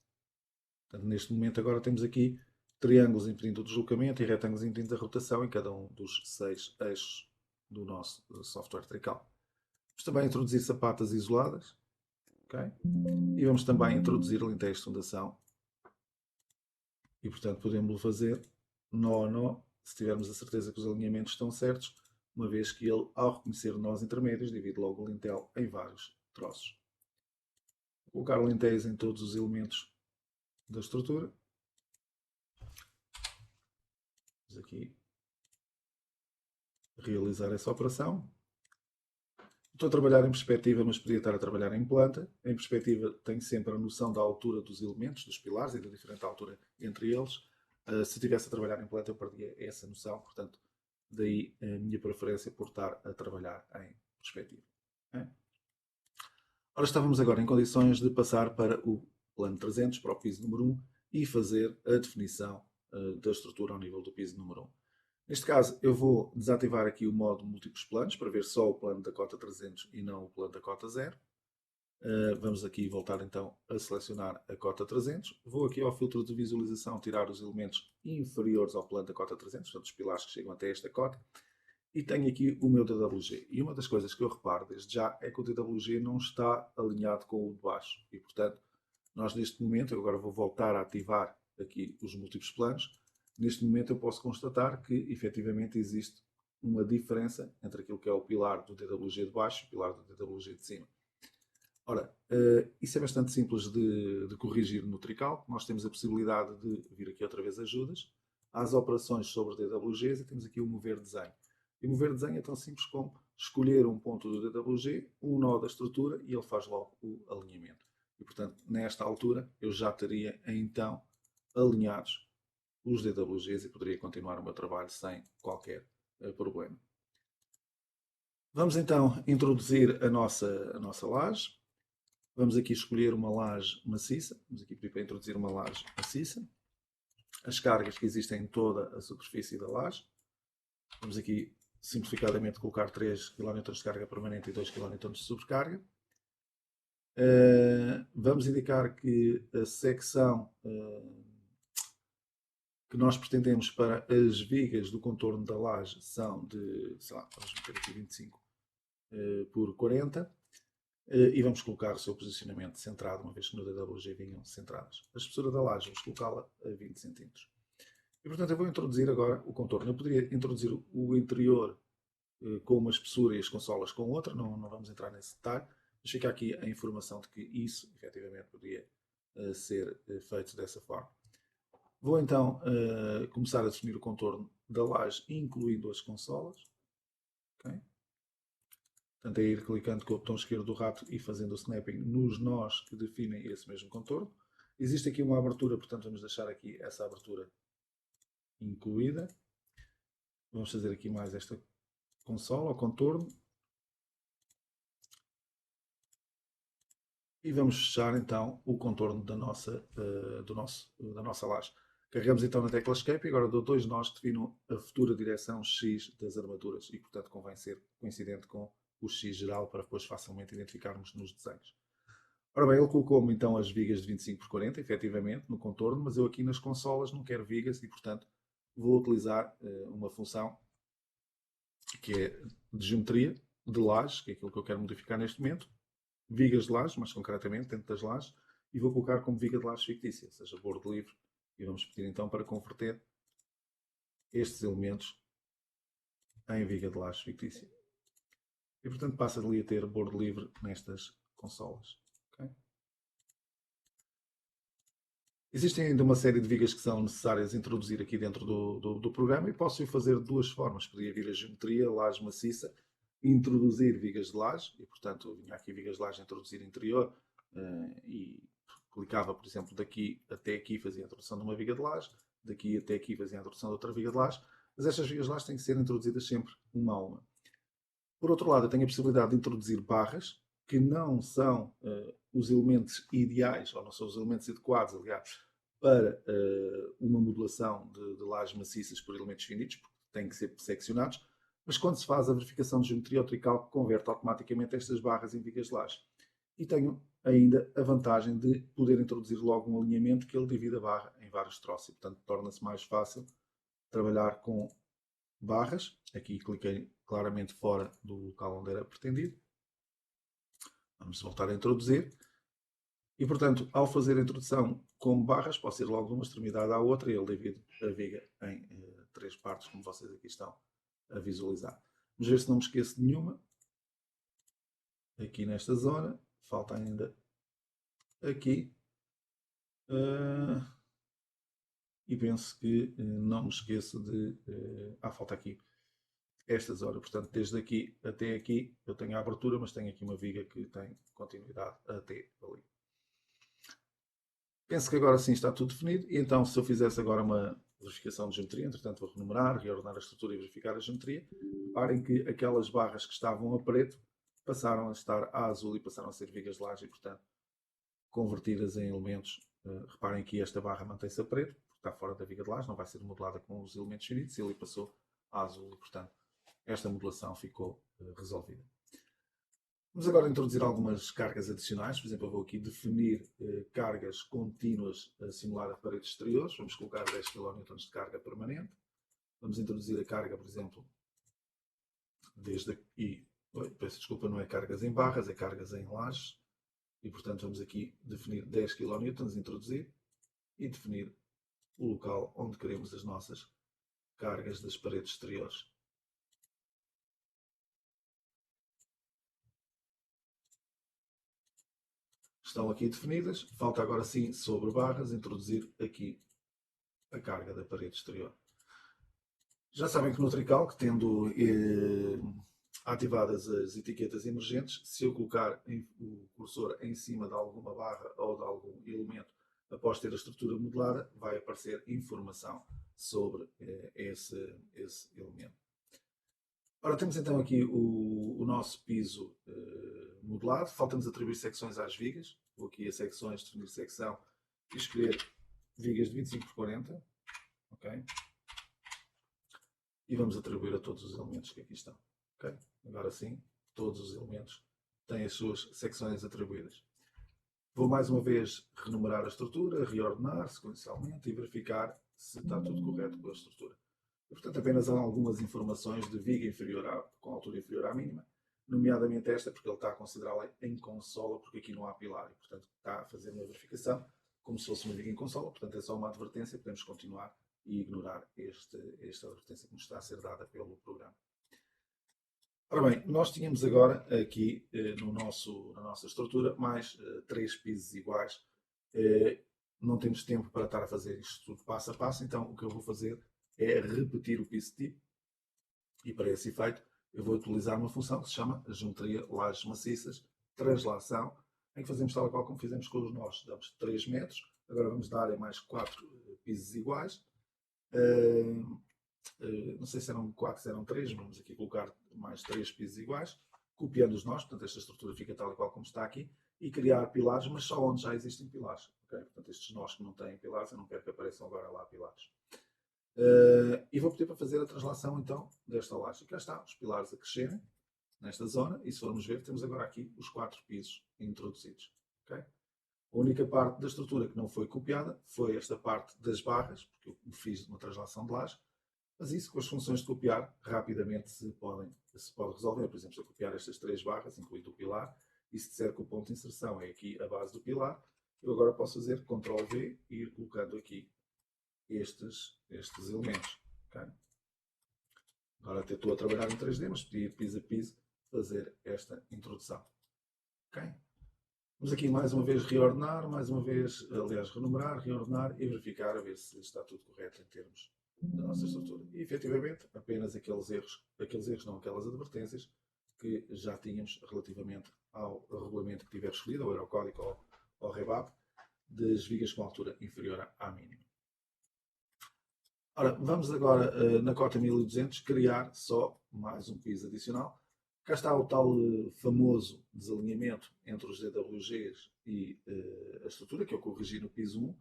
Portanto, neste momento agora temos aqui triângulos impedindo o deslocamento e retângulos impedindo a rotação em cada um dos 6 eixos do nosso software Trical. Vamos também introduzir sapatas isoladas. Okay? E vamos também introduzir linteiros de fundação. E, portanto, podemos fazer nó a nó, se tivermos a certeza que os alinhamentos estão certos, uma vez que ele, ao reconhecer nós intermédios, divide logo o lintel em vários troços. Vou colocar lintéis em todos os elementos da estrutura. Vamos aqui realizar essa operação. Estou a trabalhar em perspectiva, mas podia estar a trabalhar em planta. Em perspectiva tenho sempre a noção da altura dos elementos, dos pilares e da diferente altura entre eles. Se estivesse a trabalhar em planta eu perdia essa noção, portanto, daí a minha preferência por estar a trabalhar em perspectiva. Ora, estávamos agora em condições de passar para o plano 300, para o piso número 1, e fazer a definição da estrutura ao nível do piso número 1. Neste caso, eu vou desativar aqui o modo múltiplos planos, para ver só o plano da cota 300 e não o plano da cota 0. Vamos aqui voltar então a selecionar a cota 300. Vou aqui ao filtro de visualização tirar os elementos inferiores ao plano da cota 300, portanto os pilares que chegam até esta cota. E tenho aqui o meu DWG. E uma das coisas que eu reparo desde já é que o DWG não está alinhado com o de baixo. E portanto, nós neste momento, eu agora vou voltar a ativar aqui os múltiplos planos. Neste momento eu posso constatar que efetivamente existe uma diferença entre aquilo que é o pilar do DWG de baixo e o pilar do DWG de cima. Ora, isso é bastante simples de corrigir no Trical. Nós temos a possibilidade de vir aqui outra vez ajudas, às operações sobre DWGs e temos aqui o mover desenho. E mover desenho é tão simples como escolher um ponto do DWG, um nó da estrutura e ele faz logo o alinhamento. E portanto, nesta altura, eu já teria então alinhados os DWGs e poderia continuar o meu trabalho sem qualquer problema. Vamos então introduzir a nossa laje. Vamos aqui escolher uma laje maciça. Vamos aqui pedir para introduzir uma laje maciça. As cargas que existem em toda a superfície da laje. Vamos aqui simplificadamente colocar 3 kN de carga permanente e 2 kN de sobrecarga. Vamos indicar que a secção que nós pretendemos para as vigas do contorno da laje são de, sei lá, vamos meter aqui 25 por 40 e vamos colocar o seu posicionamento centrado, uma vez que no DWG vinham centradas. A espessura da laje vamos colocá-la a 20 cm. E portanto eu vou introduzir agora o contorno. Eu poderia introduzir o interior com uma espessura e as consolas com outra, não vamos entrar nesse detalhe, mas fica aqui a informação de que isso efetivamente poderia ser feito dessa forma. Vou então começar a definir o contorno da laje, incluindo as consolas. Okay? Portanto, é ir clicando com o botão esquerdo do rato e fazendo o snapping nos nós que definem esse mesmo contorno. Existe aqui uma abertura, portanto vamos deixar aqui essa abertura incluída. Vamos fazer aqui mais esta consola, o contorno. E vamos fechar então o contorno da nossa laje. Carregamos então na tecla Escape e agora dou 2 nós que definam a futura direção X das armaduras e portanto convém ser coincidente com o X geral para depois facilmente identificarmos nos desenhos. Ora bem, ele colocou-me então as vigas de 25 por 40, efetivamente, no contorno, mas eu aqui nas consolas não quero vigas e, portanto, vou utilizar uma função que é de geometria, de laje, que é aquilo que eu quero modificar neste momento, vigas de laje, mais concretamente, dentro das lajes, e vou colocar como viga de laje fictícia, ou seja, bordo livre, e vamos pedir então para converter estes elementos em viga de laje fictícia. E, portanto, passa ali a ter bordo livre nestas consolas. Okay? Existem ainda uma série de vigas que são necessárias introduzir aqui dentro do programa e posso fazer de duas formas. Podia vir a geometria, laje maciça, introduzir vigas de laje, e portanto eu vinha aqui vigas de laje introduzir interior e clicava, por exemplo, daqui até aqui fazia a introdução de uma viga de laje, daqui até aqui fazia a introdução de outra viga de laje, mas estas vigas de laje têm que ser introduzidas sempre uma a uma. Por outro lado, eu tenho a possibilidade de introduzir barras, que não são os elementos ideais, ou não são os elementos adequados, aliás, para uma modulação de lajes maciças por elementos finitos, porque têm que ser seccionados, mas quando se faz a verificação de geometria ou trical, converte automaticamente estas barras em vigas de laje. E tenho ainda a vantagem de poder introduzir logo um alinhamento que ele divide a barra em vários troços, e portanto torna-se mais fácil trabalhar com barras. Aqui cliquei claramente fora do local onde era pretendido. Vamos voltar a introduzir. E, portanto, ao fazer a introdução com barras, posso ir logo de uma extremidade à outra e ele divide a viga em três partes, como vocês aqui estão a visualizar. Vamos ver se não me esqueço de nenhuma. Aqui nesta zona. Falta ainda aqui. E penso que não me esqueço de... falta aqui esta zona. Portanto, desde aqui até aqui eu tenho a abertura, mas tenho aqui uma viga que tem continuidade até ali. Penso que agora sim está tudo definido. E então, se eu fizesse agora uma verificação de geometria, entretanto vou renumerar, reordenar a estrutura e verificar a geometria, reparem que aquelas barras que estavam a preto passaram a estar a azul e passaram a ser vigas de laje e, portanto, convertidas em elementos. Reparem que esta barra mantém-se a preto, porque está fora da viga de laje, não vai ser modelada com os elementos finitos, e ali passou a azul e, portanto, esta modulação ficou resolvida. Vamos agora introduzir algumas cargas adicionais. Por exemplo, eu vou aqui definir cargas contínuas a simular a paredes exteriores. Vamos colocar 10 kN de carga permanente. Vamos introduzir a carga, por exemplo, desde aqui. Peço desculpa, não é cargas em barras, é cargas em lajes. E, portanto, vamos aqui definir 10 kN, introduzir, e definir o local onde queremos as nossas cargas das paredes exteriores. Estão aqui definidas. Falta agora sim, sobre barras, introduzir aqui a carga da parede exterior. Já sabem que no Trical, que tendo ativadas as etiquetas emergentes, se eu colocar o cursor em cima de alguma barra ou de algum elemento após ter a estrutura modelada, vai aparecer informação sobre esse elemento. Ora, temos então aqui o nosso piso modelado. Falta-nos atribuir secções às vigas. Vou aqui a secções, definir secção e escolher vigas de 25 por 40. Okay? E vamos atribuir a todos os elementos que aqui estão. Okay? Agora sim, todos os elementos têm as suas secções atribuídas. Vou mais uma vez renumerar a estrutura, reordenar sequencialmente e verificar se está tudo correto com a estrutura. E, portanto, apenas há algumas informações de viga inferior com altura inferior à mínima, nomeadamente esta, porque ele está a considerá-la em consola, porque aqui não há pilar, e portanto está a fazer uma verificação como se fosse uma viga em consola, portanto é só uma advertência, podemos continuar e ignorar esta advertência que nos está a ser dada pelo programa. Ora bem, nós tínhamos agora aqui na nossa estrutura mais 3 pisos iguais. Não temos tempo para estar a fazer isto tudo passo a passo, então o que eu vou fazer é repetir o piso tipo, e para esse efeito eu vou utilizar uma função que se chama geometria lajes maciças, translação, em que fazemos tal qual como fizemos com os nós. Damos 3 metros, agora vamos dar a mais 4 pisos iguais. Não sei se eram 4, se eram 3, vamos aqui colocar mais 3 pisos iguais, copiando os nós, portanto esta estrutura fica tal e qual como está aqui, e criar pilares, mas só onde já existem pilares. Okay? Portanto, estes nós que não têm pilares, eu não quero que apareçam agora lá pilares. E vou pedir para fazer a translação então desta laje. E cá está, os pilares a crescerem nesta zona, e se formos ver, temos agora aqui os 4 pisos introduzidos. Okay? A única parte da estrutura que não foi copiada foi esta parte das barras, porque eu fiz uma translação de laje, mas isso com as funções de copiar rapidamente se pode resolver. Por exemplo, se eu copiar estas 3 barras, incluindo o pilar, e se disser que o ponto de inserção é aqui a base do pilar, eu agora posso fazer Ctrl+V e ir colocando aqui estes elementos. Okay? Agora até estou a trabalhar em 3D, mas podia ir piso a piso fazer esta introdução. Okay? Vamos aqui mais uma vez reordenar, renumerar, reordenar e verificar a ver se está tudo correto em termos da nossa estrutura. E efetivamente apenas aquelas advertências que já tínhamos relativamente ao regulamento que tiver escolhido, ao Eurocódigo ou ao REBAP, das vigas com altura inferior à mínima. Ora, vamos agora na cota 1200 criar só mais um piso adicional. Cá está o tal famoso desalinhamento entre os DWGs e a estrutura, que eu corrigi no piso 1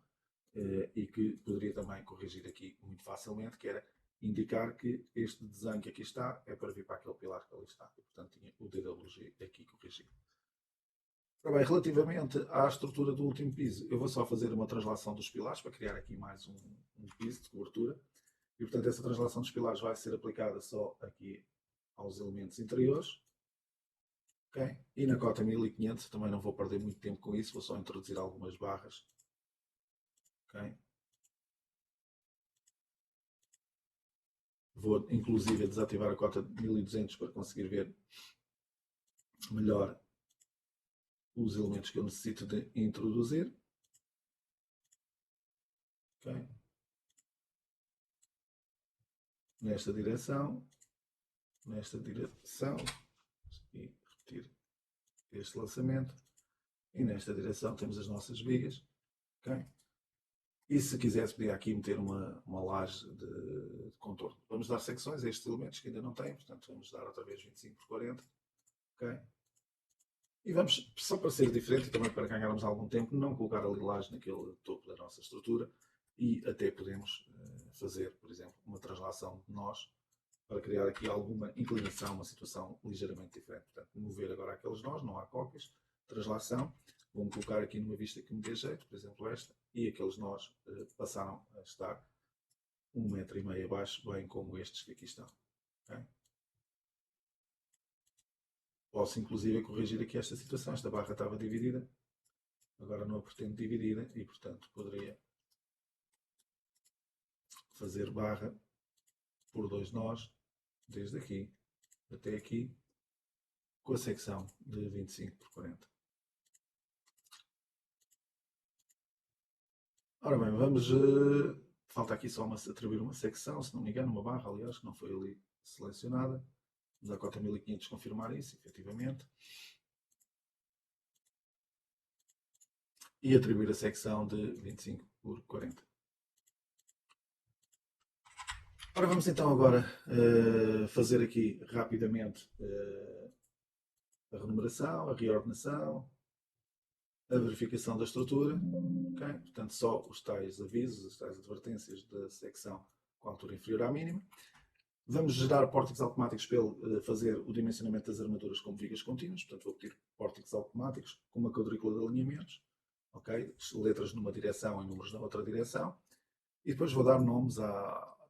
e que poderia também corrigir aqui muito facilmente, que era indicar que este desenho que aqui está é para vir para aquele pilar que ali está. E, portanto, tinha o DWG aqui corrigido. Ora bem, relativamente à estrutura do último piso, eu vou só fazer uma translação dos pilares para criar aqui mais um piso de cobertura. E, portanto, essa translação dos pilares vai ser aplicada só aqui aos elementos interiores. Okay? E na cota 1500 também não vou perder muito tempo com isso, vou só introduzir algumas barras. Okay? Vou inclusive desativar a cota 1200 para conseguir ver melhor os elementos que eu necessito de introduzir. Okay? Nesta direção, e repetir este lançamento, e nesta direção temos as nossas vigas. Okay? E se quisesse, podia aqui meter uma laje de contorno. Vamos dar secções a estes elementos que ainda não têm, portanto vamos dar outra vez 25 por 40. Okay? E vamos, só para ser diferente e também para ganharmos algum tempo, não colocar a lilagem naquele topo da nossa estrutura e até podemos fazer, por exemplo, uma translação de nós para criar aqui alguma inclinação, uma situação ligeiramente diferente. Portanto, mover agora aqueles nós, não há cópias, translação, vou-me colocar aqui numa vista que me dê jeito, por exemplo esta, e aqueles nós passaram a estar 1,5 m abaixo, bem como estes que aqui estão. Okay? Posso inclusive corrigir aqui esta situação, esta barra estava dividida, agora não a pretendo dividida e portanto poderia fazer barra por 2 nós, desde aqui até aqui, com a secção de 25 por 40. Ora bem, vamos... falta aqui só atribuir uma secção, se não me engano, uma barra, aliás, que não foi ali selecionada. Vamos à cota 1500 confirmar isso, efetivamente. E atribuir a secção de 25 por 40. Ora, vamos então agora fazer aqui rapidamente a renumeração, a reordenação, a verificação da estrutura. Okay? Portanto, só os tais avisos, as tais advertências da secção com altura inferior à mínima. Vamos gerar pórticos automáticos para ele fazer o dimensionamento das armaduras como vigas contínuas. Portanto, vou pedir pórticos automáticos com uma quadrícula de alinhamentos. Okay? Letras numa direção e números na outra direção. E depois vou dar nomes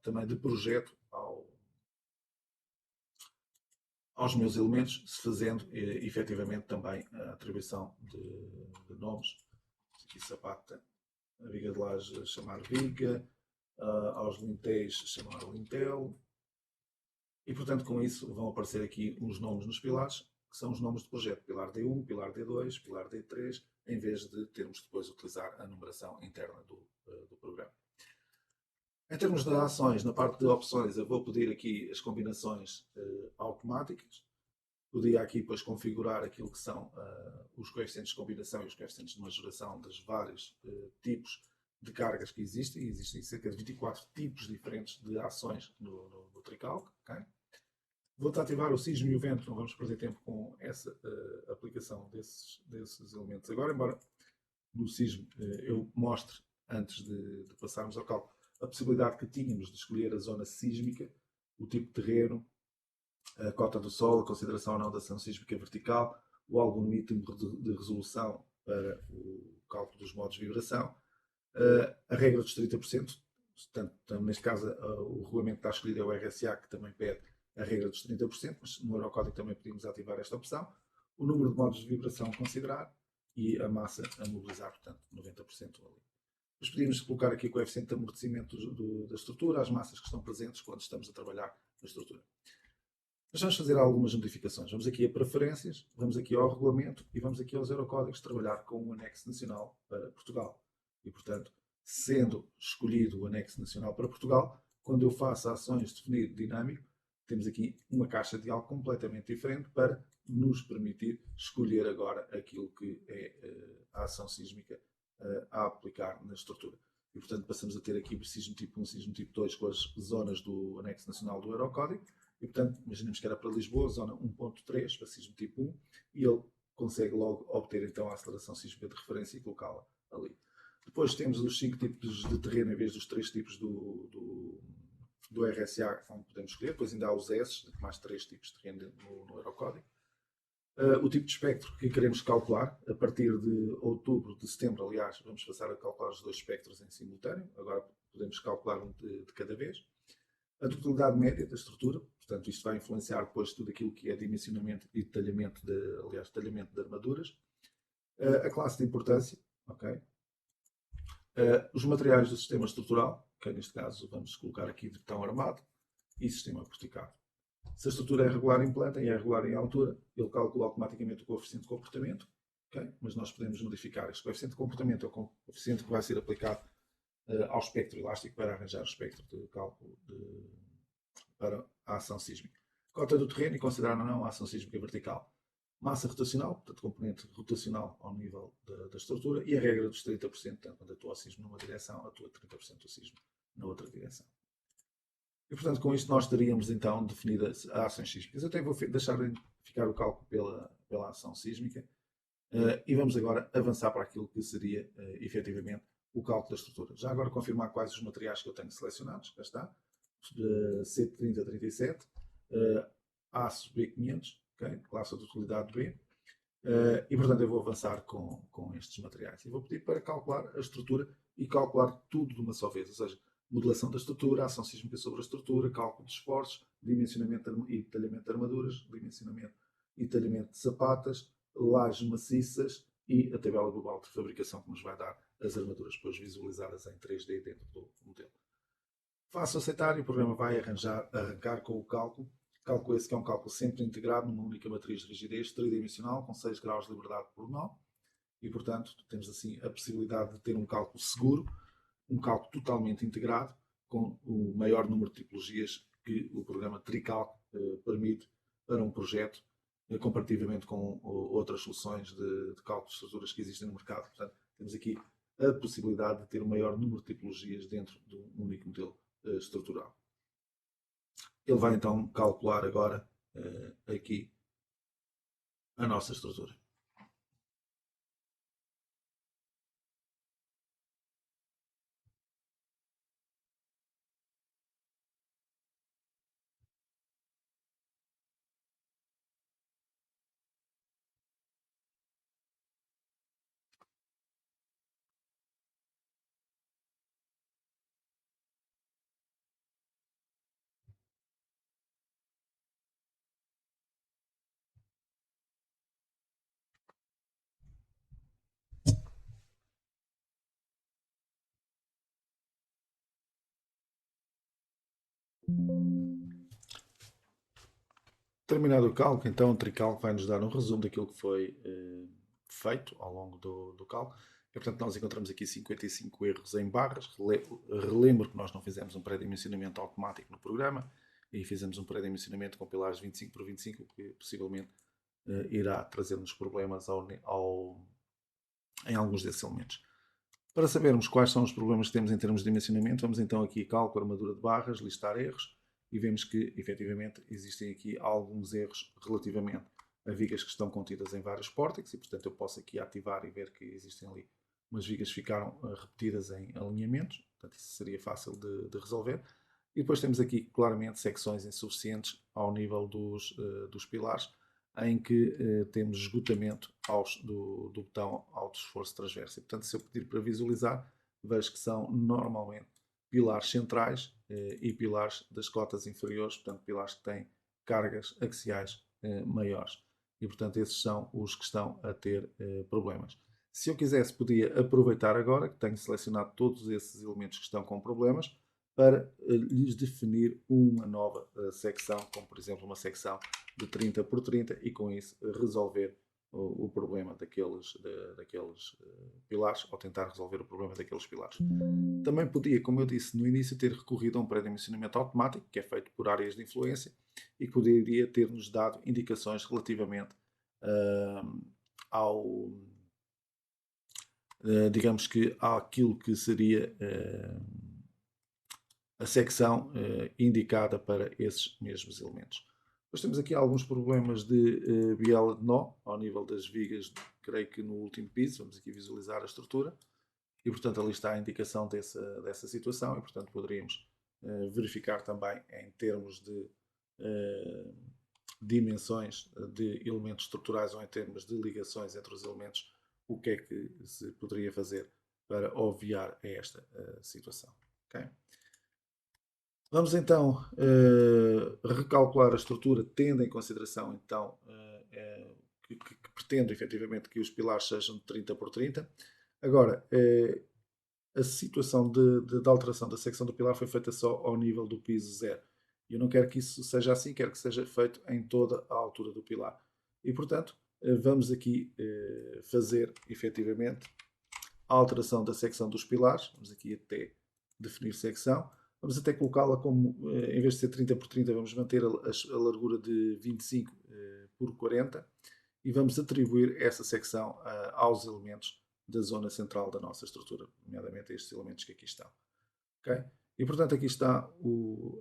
também de projeto aos meus elementos, se fazendo efetivamente também a atribuição de nomes. Aqui sapata, a viga de laje chamar viga, aos lintéis chamar lintel. E portanto com isso vão aparecer aqui uns nomes nos pilares, que são os nomes de projeto. Pilar D1, pilar D2, pilar D3, em vez de termos depois utilizar a numeração interna do programa. Em termos de ações, na parte de opções, eu vou pedir aqui as combinações automáticas. Podia aqui depois configurar aquilo que são os coeficientes de combinação e os coeficientes de majoração dos vários tipos de cargas que existem. Existem cerca de 24 tipos diferentes de ações no Tricalc. Okay? Vou desativar o sismo e o vento, não vamos perder tempo com essa aplicação desses elementos agora, embora no sismo eu mostre, antes de passarmos ao cálculo, a possibilidade que tínhamos de escolher a zona sísmica, o tipo de terreno, a cota do solo, a consideração ou não da ação sísmica vertical, o algoritmo de resolução para o cálculo dos modos de vibração. A regra dos 30%, portanto, neste caso o regulamento que está escolhido é o RSA, que também pede a regra dos 30%, mas no Eurocódigo também podemos ativar esta opção. O número de modos de vibração a considerar e a massa a mobilizar, portanto, 90% ali. Depois podíamos colocar aqui o coeficiente de amortecimento da estrutura, as massas que estão presentes quando estamos a trabalhar na estrutura. Mas vamos fazer algumas modificações. Vamos aqui a preferências, vamos aqui ao regulamento e vamos aqui aos Eurocódigos trabalhar com o anexo nacional para Portugal. E, portanto, sendo escolhido o anexo nacional para Portugal, quando eu faço ações de definido dinâmico, temos aqui uma caixa de algo completamente diferente para nos permitir escolher agora aquilo que é a ação sísmica a aplicar na estrutura. E, portanto, passamos a ter aqui sismo tipo 1, sismo tipo 2 com as zonas do anexo nacional do Eurocódigo. E, portanto, imaginemos que era para Lisboa, zona 1.3, para sismo tipo 1, e ele consegue logo obter então a aceleração sísmica de referência e colocá-la ali. Depois temos os 5 tipos de terreno em vez dos 3 tipos do RSA, onde podemos escolher. Depois ainda há os S, mais 3 tipos de terreno no Eurocódigo. O tipo de espectro que queremos calcular, a partir de outubro, de setembro, aliás, vamos passar a calcular os dois espectros em simultâneo. Agora podemos calcular um de cada vez. A totalidade média da estrutura, portanto, isto vai influenciar depois tudo aquilo que é dimensionamento e detalhamento detalhamento de armaduras. A classe de importância, ok? Os materiais do sistema estrutural, que neste caso vamos colocar aqui de betão armado, e sistema porticado. Se a estrutura é regular em planta e é regular em altura, ele calcula automaticamente o coeficiente de comportamento, okay? Mas nós podemos modificar. Este coeficiente de comportamento é o coeficiente que vai ser aplicado ao espectro elástico para arranjar o espectro de cálculo para a ação sísmica. Cota do terreno e considerar ou não a ação sísmica vertical. Massa rotacional, portanto, componente rotacional ao nível da estrutura, e a regra dos 30%, portanto, quando atua o sismo numa direção, atua 30% do sismo na outra direção. E, portanto, com isto nós teríamos então definidas as ações sísmicas. Eu até vou deixar ficar o cálculo pela ação sísmica e vamos agora avançar para aquilo que seria efetivamente o cálculo da estrutura. Já agora confirmar quais os materiais que eu tenho selecionados. Já está. C3037, aço B500, okay? Classe de utilidade B. E, portanto, eu vou avançar com estes materiais. E vou pedir para calcular a estrutura e calcular tudo de uma só vez. Ou seja, modelação da estrutura, ação sísmica sobre a estrutura, cálculo de esforços, dimensionamento e detalhamento de armaduras, dimensionamento e detalhamento de sapatas, lajes maciças e a tabela global de fabricação que nos vai dar as armaduras depois visualizadas em 3D dentro do modelo. Faço aceitar e o programa vai arrancar com o cálculo. Cálculo esse que é um cálculo sempre integrado numa única matriz de rigidez tridimensional com 6 graus de liberdade por nó e, portanto, temos assim a possibilidade de ter um cálculo seguro, um cálculo totalmente integrado com o maior número de tipologias que o programa TriCalc permite para um projeto, comparativamente com outras soluções de cálculo de estruturas que existem no mercado. Portanto, temos aqui a possibilidade de ter o maior número de tipologias dentro de um único modelo estrutural. Ele vai então calcular agora aqui a nossa estrutura. Terminado o cálculo, então o TriCalc vai nos dar um resumo daquilo que foi feito ao longo do cálculo. E, portanto, nós encontramos aqui 55 erros em barras. Relembro que nós não fizemos um pré-dimensionamento automático no programa e fizemos um pré-dimensionamento com pilares 25 por 25, que possivelmente irá trazer-nos problemas em alguns desses elementos. Para sabermos quais são os problemas que temos em termos de dimensionamento, vamos então aqui a cálculo, armadura de barras, listar erros, e vemos que, efetivamente, existem aqui alguns erros relativamente a vigas que estão contidas em vários pórticos, e, portanto, eu posso aqui ativar e ver que existem ali umas vigas que ficaram repetidas em alinhamentos, portanto, isso seria fácil de resolver. E depois temos aqui, claramente, secções insuficientes ao nível dos pilares, em que temos esgotamento do botão alto esforço transverso. E, portanto, se eu pedir para visualizar, vejo que são normalmente pilares centrais e pilares das cotas inferiores, portanto, pilares que têm cargas axiais maiores. E, portanto, esses são os que estão a ter problemas. Se eu quisesse, podia aproveitar agora que tenho selecionado todos esses elementos que estão com problemas para lhes definir uma nova secção, como por exemplo uma secção de 30 por 30 e com isso resolver o problema daqueles pilares, ou tentar resolver o problema daqueles pilares. Também podia, como eu disse no início, ter recorrido a um pré-dimensionamento automático, que é feito por áreas de influência, e que poderia ter-nos dado indicações relativamente digamos que àquilo que seria a secção indicada para esses mesmos elementos. Depois temos aqui alguns problemas de biela de nó, ao nível das vigas, creio que no último piso, vamos aqui visualizar a estrutura, e portanto ali está a indicação dessa situação, e portanto poderíamos verificar também em termos de dimensões de elementos estruturais ou em termos de ligações entre os elementos, o que é que se poderia fazer para obviar a esta situação. Okay? Vamos então recalcular a estrutura, tendo em consideração então que pretendo efetivamente que os pilares sejam de 30 por 30. Agora, a situação de alteração da secção do pilar foi feita só ao nível do piso zero. Eu não quero que isso seja assim, quero que seja feito em toda a altura do pilar. E, portanto, vamos aqui fazer efetivamente a alteração da secção dos pilares. Vamos aqui até definir secção. Vamos até colocá-la como, em vez de ser 30 por 30, vamos manter a largura de 25 por 40 e vamos atribuir essa secção aos elementos da zona central da nossa estrutura, nomeadamente a estes elementos que aqui estão. Okay? E, portanto, aqui está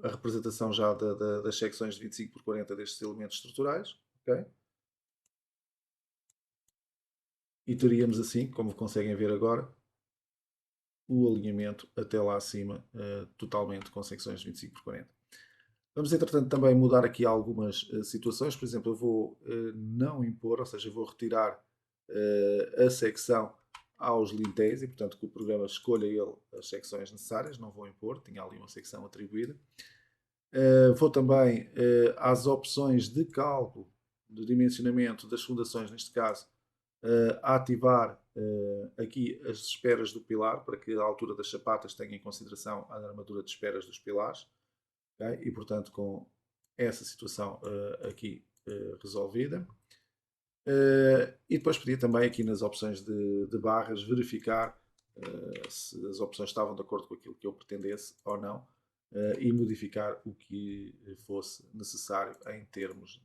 a representação já das secções de 25 por 40 destes elementos estruturais. Okay? E teríamos assim, como conseguem ver agora, o alinhamento até lá acima, totalmente com secções de 25 por 40. Vamos, entretanto, também mudar aqui algumas situações. Por exemplo, eu vou não impor, ou seja, vou retirar a secção aos lintéis e, portanto, que o programa escolha ele as secções necessárias, não vou impor, tinha ali uma secção atribuída. Vou também às opções de cálculo, de dimensionamento das fundações, neste caso, a ativar aqui as esperas do pilar, para que a altura das chapatas tenha em consideração a armadura de esperas dos pilares. Okay? E, portanto, com essa situação aqui resolvida. E depois podia também aqui nas opções de barras verificar se as opções estavam de acordo com aquilo que eu pretendesse ou não e modificar o que fosse necessário em termos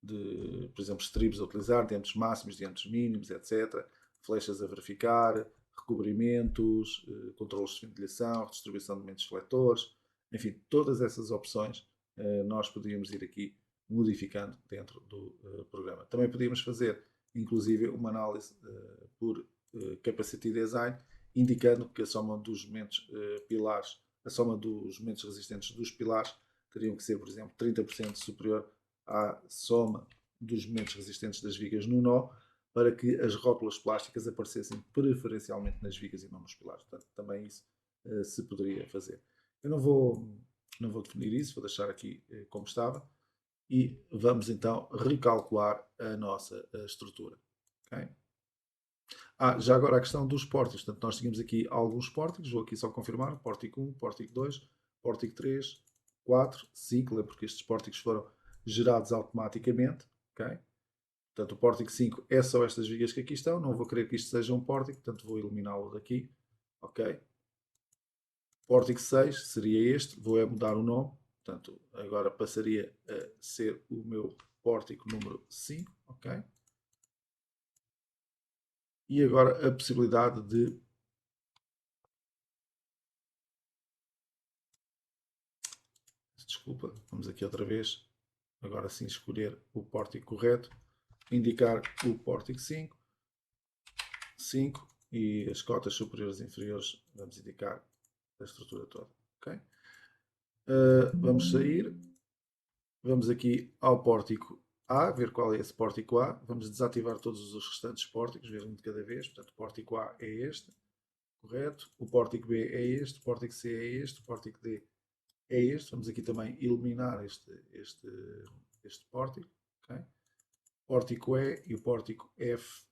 de, por exemplo, estribos a utilizar, diâmetros máximos, diâmetros mínimos, etc. Flechas a verificar, recobrimentos, controles de ventilação, redistribuição de momentos seletores, enfim, todas essas opções nós podíamos ir aqui modificando dentro do programa. Também podíamos fazer, inclusive, uma análise por capacity design, indicando que a soma dos momentos pilares, a soma dos momentos resistentes dos pilares teriam que ser, por exemplo, 30% superior à soma dos momentos resistentes das vigas no nó, para que as rótulas plásticas aparecessem preferencialmente nas vigas e não nos pilares. Portanto, também isso se poderia fazer. Eu não vou definir isso, vou deixar aqui como estava e vamos então recalcular a nossa estrutura. Okay? Já agora a questão dos pórticos. Portanto, nós tínhamos aqui alguns pórticos, vou aqui só confirmar, pórtico 1, pórtico 2, pórtico 3, 4, 5, lembro que estes pórticos foram gerados automaticamente. Okay? Portanto, o pórtico 5 é só estas vigas que aqui estão, não vou querer que isto seja um pórtico, portanto vou eliminá-lo daqui. Ok? Pórtico 6 seria este, vou mudar o nome, portanto agora passaria a ser o meu pórtico número 5. Ok? E agora a possibilidade de desculpa, vamos aqui outra vez, agora sim escolher o pórtico correto, indicar o pórtico 5 e as cotas superiores e inferiores vamos indicar a estrutura toda. Okay? Vamos sair Vamos aqui ao pórtico A, ver qual é esse pórtico A. Vamos desativar todos os restantes pórticos, ver um de cada vez. Portanto, o pórtico A é este, correto? O pórtico B é este, o pórtico C é este, o pórtico D é este. Vamos aqui também eliminar este pórtico. Okay? Pórtico E e o pórtico F.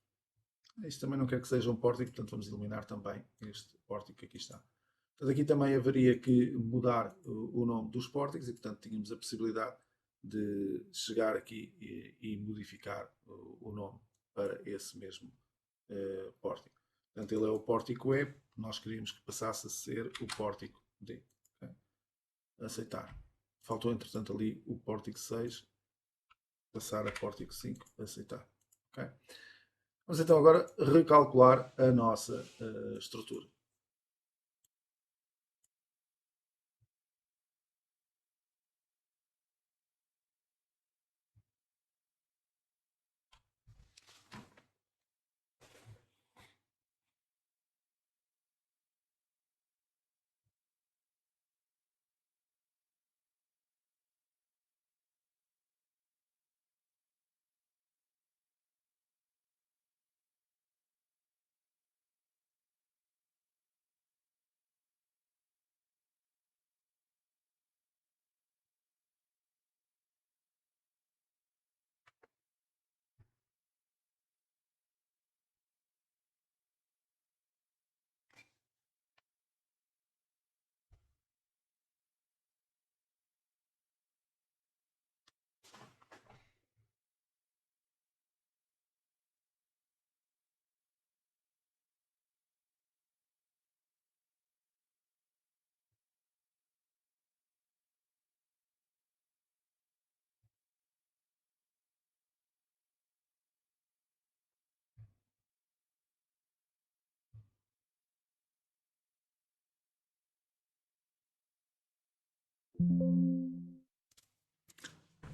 Isto também não quer que seja um pórtico, portanto vamos eliminar também este pórtico que aqui está. Portanto, aqui também haveria que mudar o nome dos pórticos e, portanto, tínhamos a possibilidade de chegar aqui e modificar o nome para esse mesmo pórtico. Portanto, ele é o pórtico E, nós queríamos que passasse a ser o pórtico D. Okay? Aceitar. Faltou, entretanto, ali o pórtico 6, passar a pórtico 5, aceitar. Okay? Vamos então agora recalcular a nossa estrutura.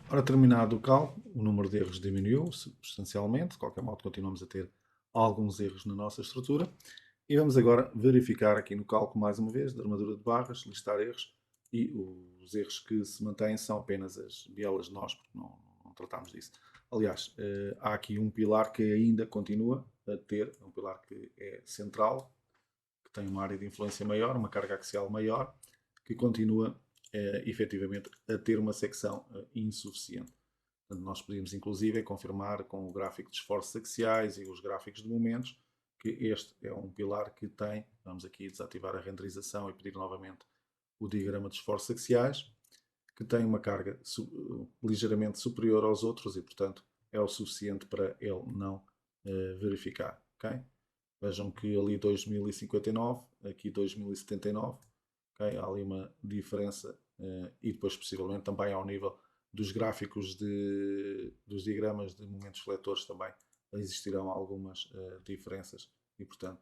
Ora, terminado o cálculo, o número de erros diminuiu substancialmente. De qualquer modo, continuamos a ter alguns erros na nossa estrutura. E vamos agora verificar aqui no cálculo, mais uma vez, da armadura de barras, listar erros. E os erros que se mantêm são apenas as bielas de nós, porque não tratámos disso. Aliás, há aqui um pilar que ainda continua a ter, um pilar que é central, que tem uma área de influência maior, uma carga axial maior, que continua efetivamente a ter uma secção insuficiente. Portanto, nós podíamos inclusive confirmar com o gráfico de esforços axiais e os gráficos de momentos que este é um pilar que tem, vamos aqui desativar a renderização e pedir novamente o diagrama de esforços axiais, que tem uma carga ligeiramente superior aos outros e, portanto, é o suficiente para ele não verificar. Okay? Vejam que ali 2059, aqui 2079, okay? Há ali uma diferença e depois possivelmente também ao nível dos gráficos dos diagramas de momentos fletores também existirão algumas diferenças e, portanto,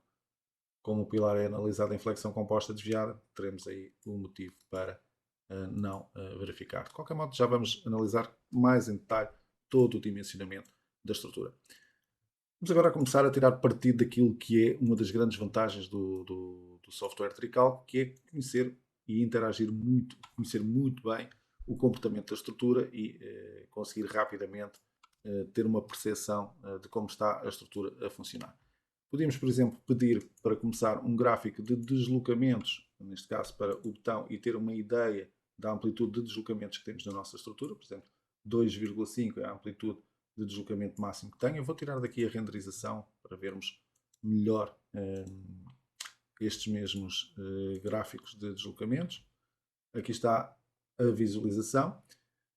como o pilar é analisado em flexão composta desviada, teremos aí um motivo para não verificar. De qualquer modo, já vamos analisar mais em detalhe todo o dimensionamento da estrutura. Vamos agora começar a tirar partido daquilo que é uma das grandes vantagens do software Trical, que é conhecer e interagir muito, conhecer muito bem o comportamento da estrutura e conseguir rapidamente ter uma percepção de como está a estrutura a funcionar. Podíamos, por exemplo, pedir para começar um gráfico de deslocamentos, neste caso para o botão, e ter uma ideia da amplitude de deslocamentos que temos na nossa estrutura. Por exemplo, 2,5 é a amplitude de deslocamento máximo que tem. Eu vou tirar daqui a renderização para vermos melhor estes mesmos gráficos de deslocamentos. Aqui está a visualização.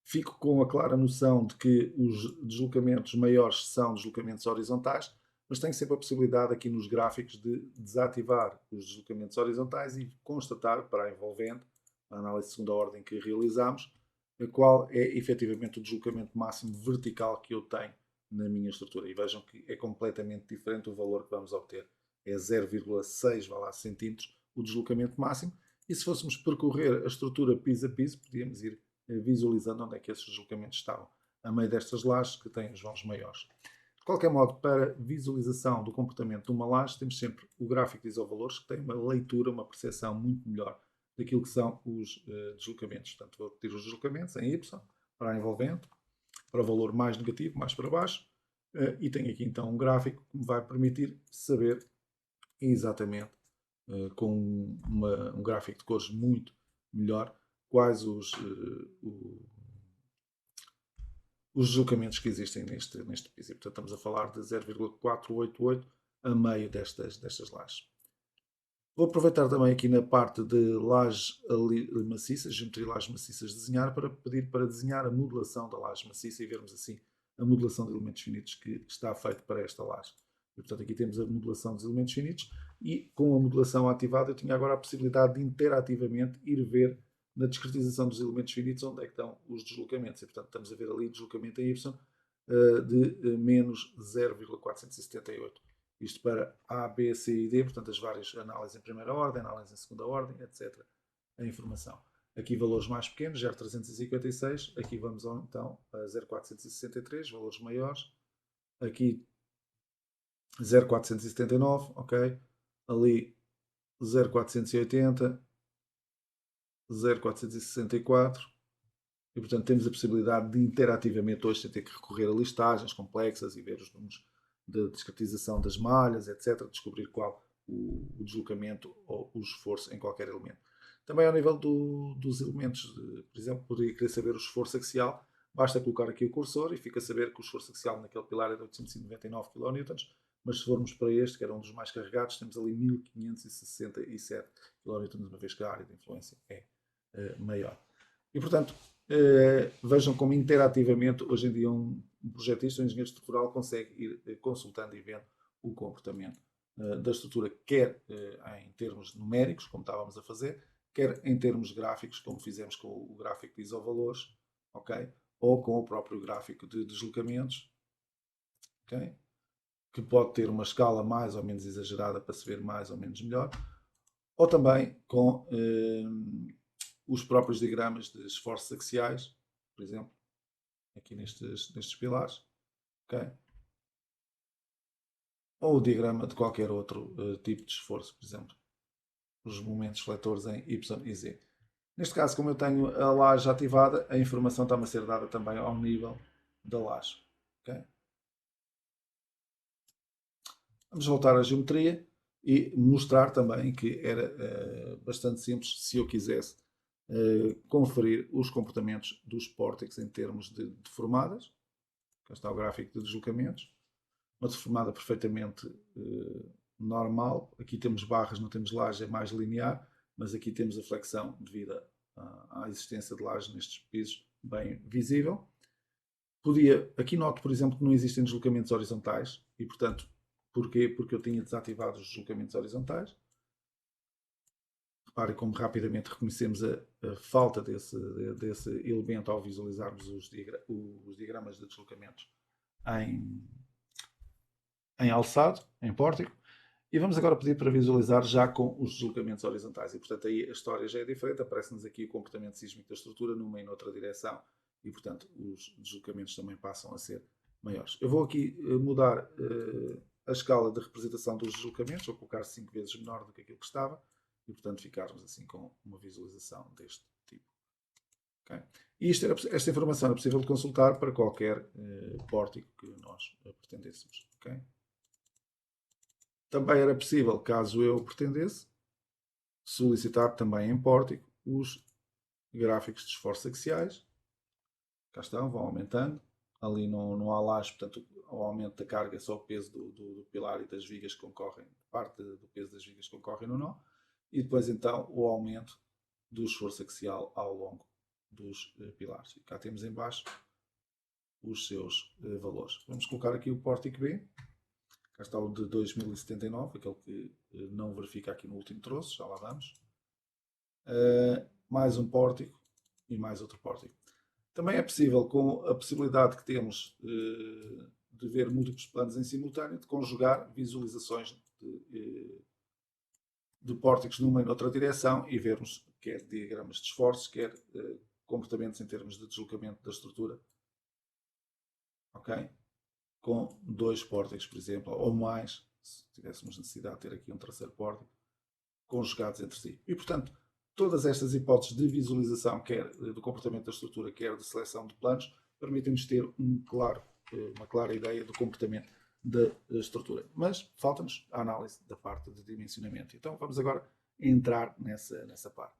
Fico com a clara noção de que os deslocamentos maiores são deslocamentos horizontais, mas tenho sempre a possibilidade aqui nos gráficos de desativar os deslocamentos horizontais e constatar para a envolvente, a análise de segunda ordem que realizamos, qual é efetivamente o deslocamento máximo vertical que eu tenho na minha estrutura. E vejam que é completamente diferente o valor que vamos obter. É 0,6 centímetros o deslocamento máximo. E se fôssemos percorrer a estrutura piso a piso, podíamos ir visualizando onde é que esses deslocamentos estavam, a meio destas lajes que têm os vãos maiores. De qualquer modo, para visualização do comportamento de uma laje, temos sempre o gráfico de isovalores, que tem uma leitura, uma percepção muito melhor daquilo que são os deslocamentos. Portanto, vou repetir os deslocamentos em Y, para a envolvente, para o valor mais negativo, mais para baixo, e tenho aqui então um gráfico que me vai permitir saber exatamente, com um gráfico de cores muito melhor, quais os deslocamentos que existem neste piso. E, portanto, estamos a falar de 0,488 a meio destas lajes. Vou aproveitar também aqui na parte de lajes maciças, geometria de lajes maciças, desenhar, para pedir para desenhar a modelação da laje maciça e vermos assim a modelação de elementos finitos que está feito para esta laje. E, portanto, aqui temos a modelação dos elementos finitos e, com a modelação ativada, eu tinha agora a possibilidade de interativamente ir ver na discretização dos elementos finitos onde é que estão os deslocamentos. E, portanto, estamos a ver ali o deslocamento em Y de menos 0,478. Isto para A, B, C e D, portanto, as várias análises em primeira ordem, análise em segunda ordem, etc. A informação. Aqui valores mais pequenos, 0,356. Aqui vamos então a 0,463, valores maiores. Aqui 0,479, ok. Ali 0,480, 0,464. E, portanto, temos a possibilidade de interativamente hoje, sem ter que recorrer a listagens complexas e ver os números de discretização das malhas, etc., descobrir qual o deslocamento ou o esforço em qualquer elemento. Também ao nível dos elementos, por exemplo, poderia querer saber o esforço axial, basta colocar aqui o cursor e fica a saber que o esforço axial naquele pilar é de 899 kN, mas se formos para este, que era um dos mais carregados, temos ali 1567 kN, uma vez que a área de influência é maior. E, portanto, vejam como interativamente, hoje em dia, um projetista, um engenheiro estrutural, consegue ir consultando e vendo o comportamento da estrutura, quer em termos numéricos, como estávamos a fazer, quer em termos gráficos, como fizemos com o gráfico de isovalores, ok? Ou com o próprio gráfico de deslocamentos, ok? Que pode ter uma escala mais ou menos exagerada para se ver mais ou menos melhor, ou também com os próprios diagramas de esforços axiais, por exemplo, aqui nestes pilares, ok? Ou o diagrama de qualquer outro tipo de esforço, por exemplo, os momentos fletores em Y e Z. Neste caso, como eu tenho a laje ativada, a informação está-me a ser dada também ao nível da laje. Okay? Vamos voltar à geometria e mostrar também que era bastante simples se eu quisesse conferir os comportamentos dos pórticos em termos de deformadas. Cá está o gráfico de deslocamentos. Uma deformada perfeitamente normal. Aqui temos barras, não temos laje, é mais linear, mas aqui temos a flexão devido à existência de laje nestes pisos, bem visível. Aqui noto, por exemplo, que não existem deslocamentos horizontais e, portanto, porquê? Porque eu tinha desativado os deslocamentos horizontais. Reparem como rapidamente reconhecemos a falta desse elemento ao visualizarmos os diagramas de deslocamentos em alçado, em pórtico. E vamos agora pedir para visualizar já com os deslocamentos horizontais. E, portanto, aí a história já é diferente. Aparece-nos aqui o comportamento sísmico da estrutura numa e noutra direção. E, portanto, os deslocamentos também passam a ser maiores. Eu vou aqui mudar a escala de representação dos deslocamentos. Vou colocar 5 vezes menor do que aquilo que estava. E, portanto, ficarmos assim com uma visualização deste tipo. Okay? E esta informação é possível de consultar para qualquer pórtico que nós pretendêssemos. Okay? Também era possível, caso eu pretendesse, solicitar também em pórtico os gráficos de esforços axiais. Cá estão, vão aumentando. Ali não há laje, portanto, o aumento da carga é só o peso do pilar e das vigas que concorrem, parte do peso das vigas que concorrem no nó. E depois, então, o aumento do esforço axial ao longo dos pilares. E cá temos em baixo os seus valores. Vamos colocar aqui o pórtico B. Cá está o de 2079, aquele que não verifica aqui no último troço, já lá vamos. Mais um pórtico e mais outro pórtico. Também é possível, com a possibilidade que temos de ver múltiplos planos em simultâneo, de conjugar visualizações de pórticos numa e noutra direção e vermos quer diagramas de esforços, quer comportamentos em termos de deslocamento da estrutura. Ok? Com 2 pórticos, por exemplo, ou mais, se tivéssemos necessidade de ter aqui um terceiro pórtico, conjugados entre si. E, portanto, Todas estas hipóteses de visualização, quer do comportamento da estrutura, quer de seleção de planos, permitem-nos ter uma clara ideia do comportamento da estrutura. Mas falta-nos a análise da parte de dimensionamento. Então vamos agora entrar nessa parte.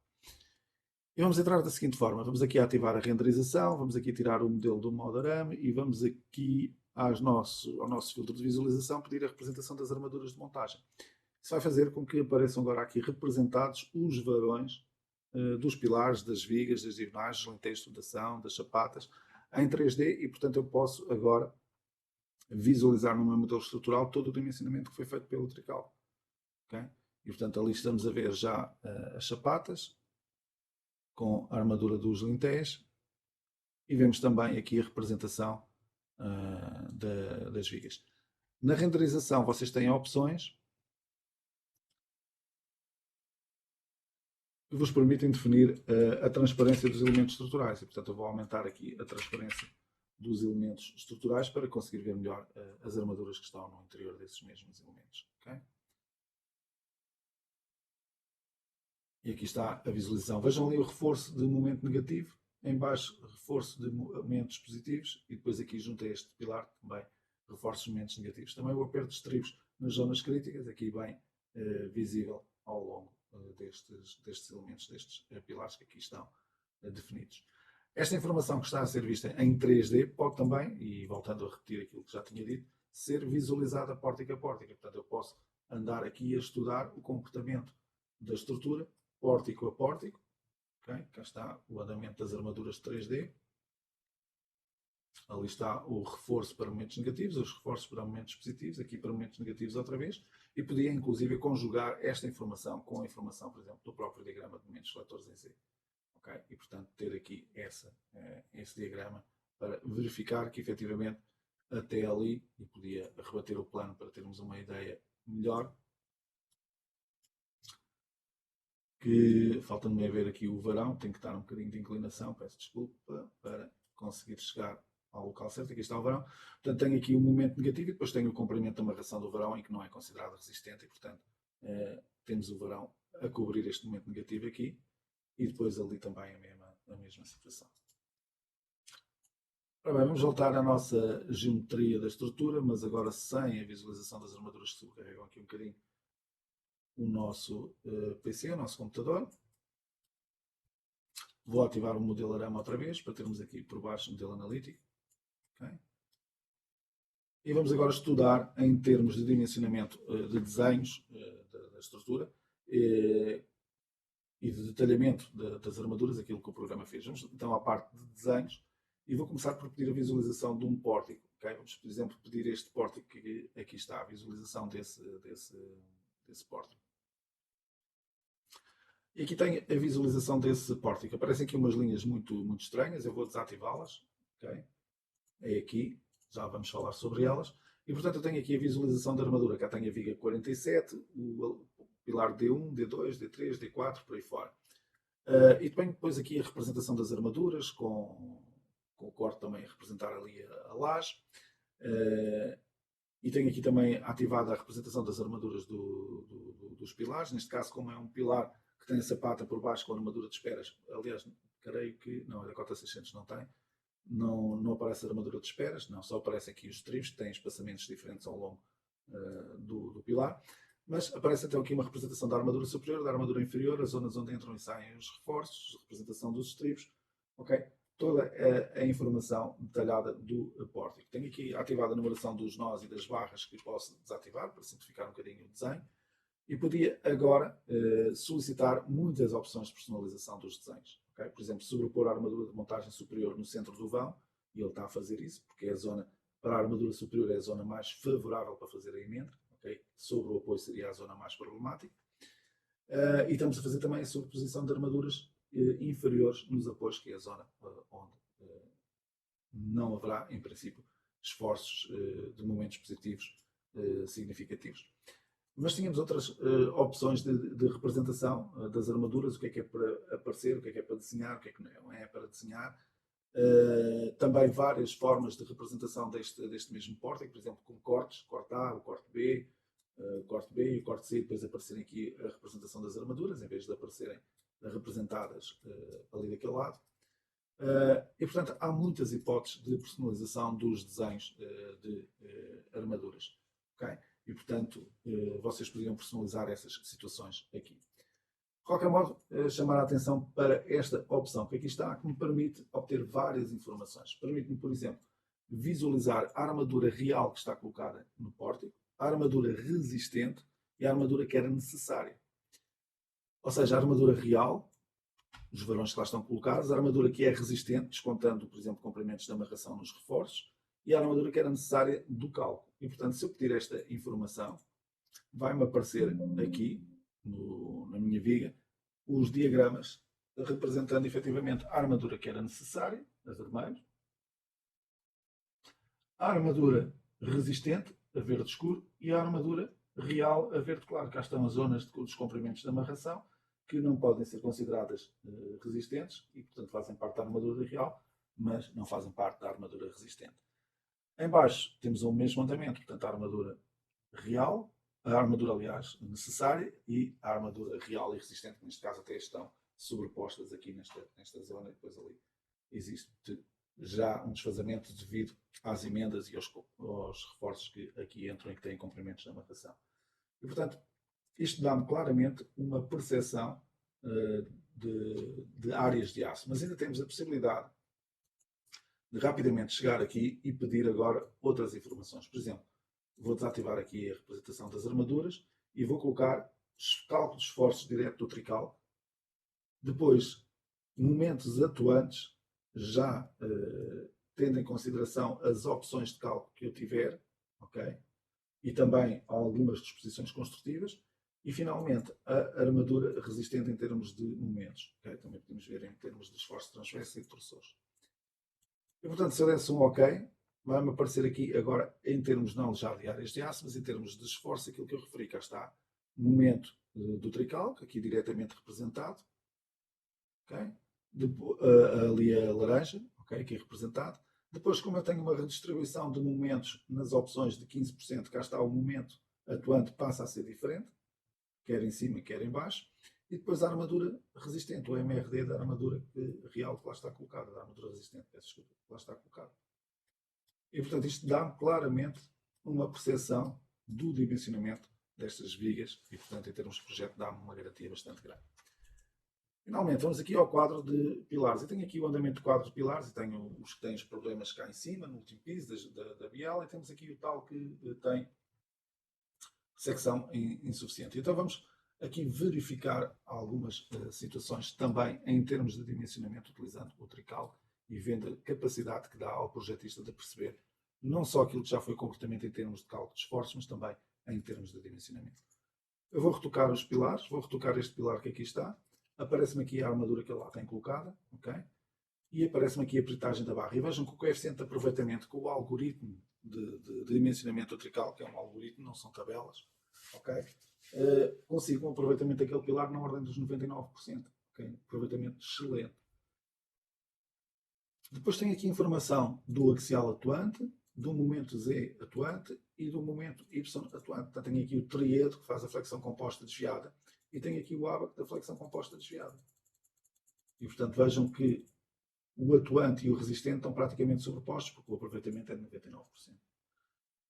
E vamos entrar da seguinte forma. Vamos aqui ativar a renderização, vamos aqui tirar o modelo do Modarame e vamos aqui ao nosso filtro de visualização pedir a representação das armaduras de montagem. Isso vai fazer com que apareçam agora aqui representados os varões dos pilares, das vigas, das diagonais, dos linteiros de fundação, das chapatas, em 3D e, portanto, eu posso agora visualizar no meu modelo estrutural todo o dimensionamento que foi feito pelo Trical. Okay? E, portanto, ali estamos a ver já as chapatas com a armadura dos lintéis e vemos também aqui a representação das vigas. Na renderização vocês têm opções que vos permitem definir a transparência dos elementos estruturais. E, portanto, eu vou aumentar aqui a transparência dos elementos estruturais para conseguir ver melhor as armaduras que estão no interior desses mesmos elementos. Okay? E aqui está a visualização. Vejam ali o reforço de momento negativo, em baixo reforço de momentos positivos e depois aqui junto a este pilar também reforços de momentos negativos. Também o aperto de estribos nas zonas críticas, aqui bem visível ao longo destes elementos, destes pilares que aqui estão definidos. Esta informação que está a ser vista em 3D pode também, e voltando a repetir aquilo que já tinha dito, ser visualizada pórtico a pórtico. Portanto, eu posso andar aqui a estudar o comportamento da estrutura, pórtico a pórtico. Okay? Cá está o andamento das armaduras 3D. Ali está o reforço para momentos negativos, os reforços para momentos positivos, aqui para momentos negativos outra vez, e podia inclusive conjugar esta informação com a informação, por exemplo, do próprio diagrama de momentos seletores em Z. Okay? E, portanto, ter aqui esse diagrama para verificar que, efetivamente, até ali, e podia rebater o plano para termos uma ideia melhor, que falta-me ver aqui o varão, tem que dar um bocadinho de inclinação, peço desculpa, para conseguir chegar ao local certo. Aqui está o varão. Portanto, tenho aqui um momento negativo e depois tenho o comprimento da amarração do varão, em que não é considerado resistente, e, portanto, temos o varão a cobrir este momento negativo aqui. E depois ali também a mesma situação. Ora bem, vamos voltar à nossa geometria da estrutura, mas agora sem a visualização das armaduras que sobrecarregam aqui um bocadinho o nosso PC, o nosso computador. Vou ativar o modelo Arama outra vez, para termos aqui por baixo o modelo analítico. Okay? E vamos agora estudar em termos de dimensionamento de desenhos da estrutura e de detalhamento das armaduras, aquilo que o programa fez. Vamos então à parte de desenhos e vou começar por pedir a visualização de um pórtico. Okay? Vamos, por exemplo, pedir este pórtico que aqui está, a visualização desse pórtico. E aqui tem a visualização desse pórtico. Aparecem aqui umas linhas muito, muito estranhas, eu vou desativá-las. Okay? É aqui, já vamos falar sobre elas. E, portanto, eu tenho aqui a visualização da armadura. Cá tenho a viga 47, o pilar D1, D2, D3, D4, por aí fora. E tenho depois aqui a representação das armaduras, com o corte também a representar ali a laje. E tenho aqui também ativada a representação das armaduras dos pilares. Neste caso, como é um pilar que tem a sapata por baixo com a armadura de esperas. Aliás, creio que... Não, a Dakota 600 não tem. Não aparece a armadura de esperas, não, só aparecem aqui os estribos, que têm espaçamentos diferentes ao longo do pilar. Mas aparece então aqui uma representação da armadura superior, da armadura inferior, as zonas onde entram e saem os reforços, representação dos estribos, ok? Toda a informação detalhada do pórtico. Tenho aqui ativada a numeração dos nós e das barras que posso desativar, para simplificar um bocadinho o desenho. E podia agora solicitar muitas opções de personalização dos desenhos. Okay? Por exemplo, sobrepor a armadura de montagem superior no centro do vão, e ele está a fazer isso, porque é a zona, para a armadura superior é a zona mais favorável para fazer a emenda. Okay? Sobre o apoio seria a zona mais problemática. E estamos a fazer também a sobreposição de armaduras inferiores nos apoios, que é a zona onde não haverá, em princípio, esforços de momentos positivos significativos. Mas tínhamos outras opções de representação das armaduras, o que é para aparecer, o que é para desenhar, o que é que não é para desenhar. Também várias formas de representação deste mesmo pórtico, por exemplo, com cortes, corte A, o corte B e o corte C, depois aparecerem aqui a representação das armaduras, em vez de aparecerem representadas ali daquele lado. E, portanto, há muitas hipóteses de personalização dos desenhos de armaduras. Okay? E, portanto, vocês poderiam personalizar essas situações aqui. De qualquer modo, chamar a atenção para esta opção que aqui está, que me permite obter várias informações. Permite-me, por exemplo, visualizar a armadura real que está colocada no pórtico, a armadura resistente e a armadura que era necessária. Ou seja, a armadura real, os varões que lá estão colocados, a armadura que é resistente, descontando, por exemplo, comprimentos de amarração nos reforços, e a armadura que era necessária do cálculo. E, portanto, se eu pedir esta informação, vai-me aparecer aqui, na minha viga, os diagramas representando efetivamente a armadura que era necessária, a vermelho, a armadura resistente, a verde escuro, e a armadura real, a verde claro. Cá estão as zonas dos comprimentos de amarração, que não podem ser consideradas resistentes e, portanto, fazem parte da armadura real, mas não fazem parte da armadura resistente. Em baixo temos o mesmo andamento, portanto, a armadura real, a armadura, aliás, necessária, e a armadura real e resistente, que neste caso até estão sobrepostas aqui nesta zona, e depois ali existe já um desfazamento devido às emendas e aos reforços que aqui entram e que têm comprimentos de amarração. E, portanto, isto dá-me claramente uma percepção de áreas de aço, mas ainda temos a possibilidade de rapidamente chegar aqui e pedir agora outras informações. Por exemplo, vou desativar aqui a representação das armaduras e vou colocar cálculo de esforços direto do trical. Depois, momentos atuantes, já tendo em consideração as opções de cálculo que eu tiver, ok? E também algumas disposições construtivas. E, finalmente, a armadura resistente em termos de momentos. Okay? Também podemos ver em termos de esforço transverso e de torções. E, portanto, se eu desse um OK, vai-me aparecer aqui agora, em termos não já de áreas de aço, mas em termos de esforço, aquilo que eu referi, cá está, momento do trical, aqui diretamente representado. Okay? Ali a laranja, okay? Aqui representado. Depois, como eu tenho uma redistribuição de momentos nas opções de 15%, cá está o momento atuante, passa a ser diferente, quer em cima, quer em baixo. E depois a armadura resistente, o MRD da armadura real que lá está colocada, da armadura resistente, peço desculpa, que lá está colocada. E, portanto, isto dá-me claramente uma percepção do dimensionamento destas vigas e, portanto, em termos de projeto, dá-me uma garantia bastante grande. Finalmente, vamos aqui ao quadro de pilares. Eu tenho aqui o andamento do quadro de pilares e tenho os que têm os problemas cá em cima, no último piso da biela, e temos aqui o tal que tem secção insuficiente. Então vamos aqui verificar algumas situações também em termos de dimensionamento, utilizando o trical e vendo a capacidade que dá ao projetista de perceber não só aquilo que já foi concretamente em termos de cálculo de esforços, mas também em termos de dimensionamento. Eu vou retocar os pilares, vou retocar este pilar que aqui está, aparece-me aqui a armadura que ele lá tem colocada, ok? E aparece-me aqui a peritagem da barra. E vejam que o coeficiente de aproveitamento com o algoritmo de dimensionamento do trical, que é um algoritmo, não são tabelas, ok? Consigo um aproveitamento daquele pilar na ordem dos 99%, ok? Aproveitamento excelente. Depois tenho aqui informação do axial atuante, do momento Z atuante e do momento Y atuante. Portanto, tenho aqui o triedo que faz a flexão composta desviada e tenho aqui o ábaco da flexão composta desviada. E, portanto, vejam que o atuante e o resistente estão praticamente sobrepostos, porque o aproveitamento é de 99%.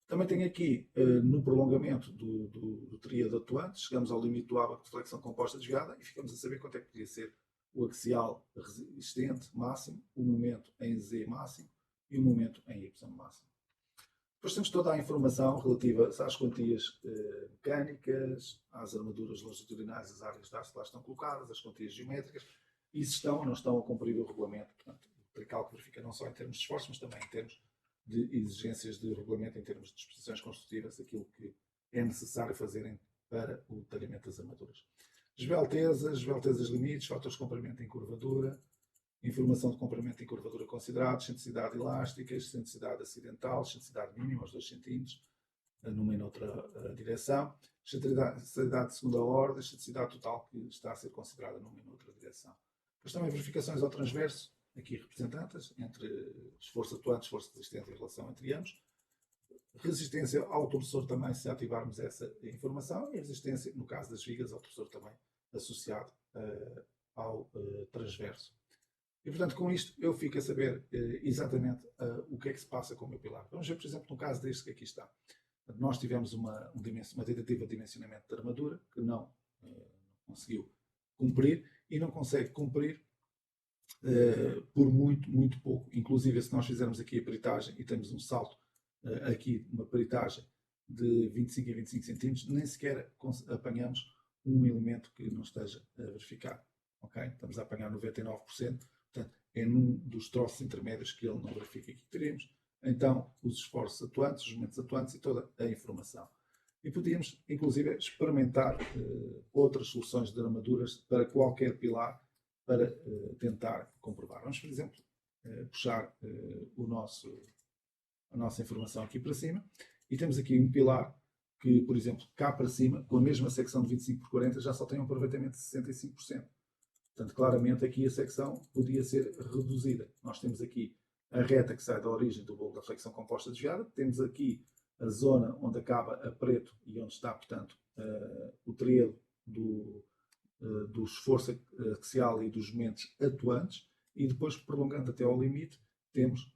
Também tenho aqui, no prolongamento do tríado atuante, chegamos ao limite do ábaco de flexão composta desviada e ficamos a saber quanto é que podia ser o axial resistente máximo, o momento em Z máximo e o momento em Y máximo. Depois temos toda a informação relativa às quantias mecânicas, às armaduras longitudinais, as áreas de aço que lá estão colocadas, as quantias geométricas, e se estão ou não estão a cumprir o regulamento. Portanto, o trical que verifica não só em termos de esforço, mas também em termos de exigências de regulamento, em termos de disposições construtivas, aquilo que é necessário fazerem para o talhamento das armaduras. Esbeltezas limites, fatores de comprimento e curvadura, informação de comprimento e curvadura considerados, excentricidade elástica, excentricidade acidental, excentricidade mínima aos 2 cm, numa e noutra direção, excentricidade de segunda ordem, excentricidade total que está a ser considerada numa e noutra direção. Depois também verificações ao transverso, aqui representadas, entre esforço atuante e esforço resistente em relação entre ambos. Resistência ao torçor também, se ativarmos essa informação, e resistência, no caso das vigas, ao torçor também associado ao transverso. E, portanto, com isto eu fico a saber exatamente o que é que se passa com o meu pilar. Vamos ver, por exemplo, no caso deste que aqui está. Nós tivemos uma tentativa de dimensionamento de armadura que não conseguiu cumprir e não consegue cumprir por muito, muito pouco. Inclusive, se nós fizermos aqui a peritagem e temos um salto aqui, uma peritagem de 25 a 25 centímetros, nem sequer apanhamos um elemento que não esteja a verificar. Okay? Estamos a apanhar 99%, portanto, é num dos troços intermédios que ele não verifica aqui. Teremos, então, os esforços atuantes, os momentos atuantes e toda a informação. E podíamos, inclusive, experimentar outras soluções de armaduras para qualquer pilar para tentar comprovar. Vamos, por exemplo, puxar a nossa informação aqui para cima e temos aqui um pilar que, por exemplo, cá para cima, com a mesma secção de 25 por 40, já só tem um aproveitamento de 65%. Portanto, claramente aqui a secção podia ser reduzida. Nós temos aqui a reta que sai da origem do bolo da flexão composta desviada, temos aqui a zona onde acaba a preto e onde está, portanto, o triângulo do esforço axial e dos momentos atuantes, e depois, prolongando até ao limite, temos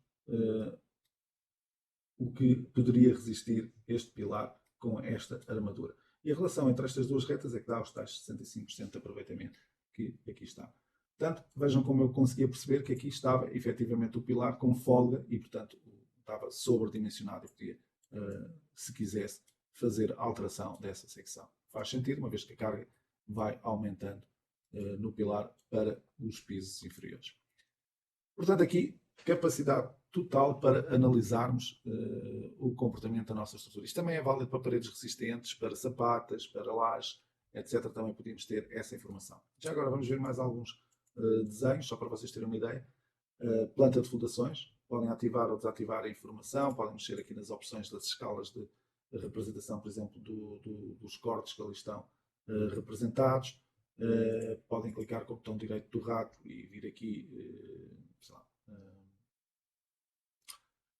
o que poderia resistir este pilar com esta armadura. E a relação entre estas duas retas é que dá os tais 65% de aproveitamento que aqui está. Portanto, vejam como eu conseguia perceber que aqui estava efetivamente o pilar com folga e, portanto, estava sobredimensionado e podia, se quisesse, fazer alteração dessa secção. Faz sentido, uma vez que a carga vai aumentando no pilar para os pisos inferiores. Portanto, aqui, capacidade total para analisarmos o comportamento da nossa estrutura. Isto também é válido para paredes resistentes, para sapatas, para lajes, etc. Também podíamos ter essa informação. Já agora vamos ver mais alguns desenhos, só para vocês terem uma ideia. Planta de fundações, podem ativar ou desativar a informação, podem mexer aqui nas opções das escalas de representação, por exemplo, dos cortes que ali estão representados. Podem clicar com o botão direito do rato e vir aqui sei lá,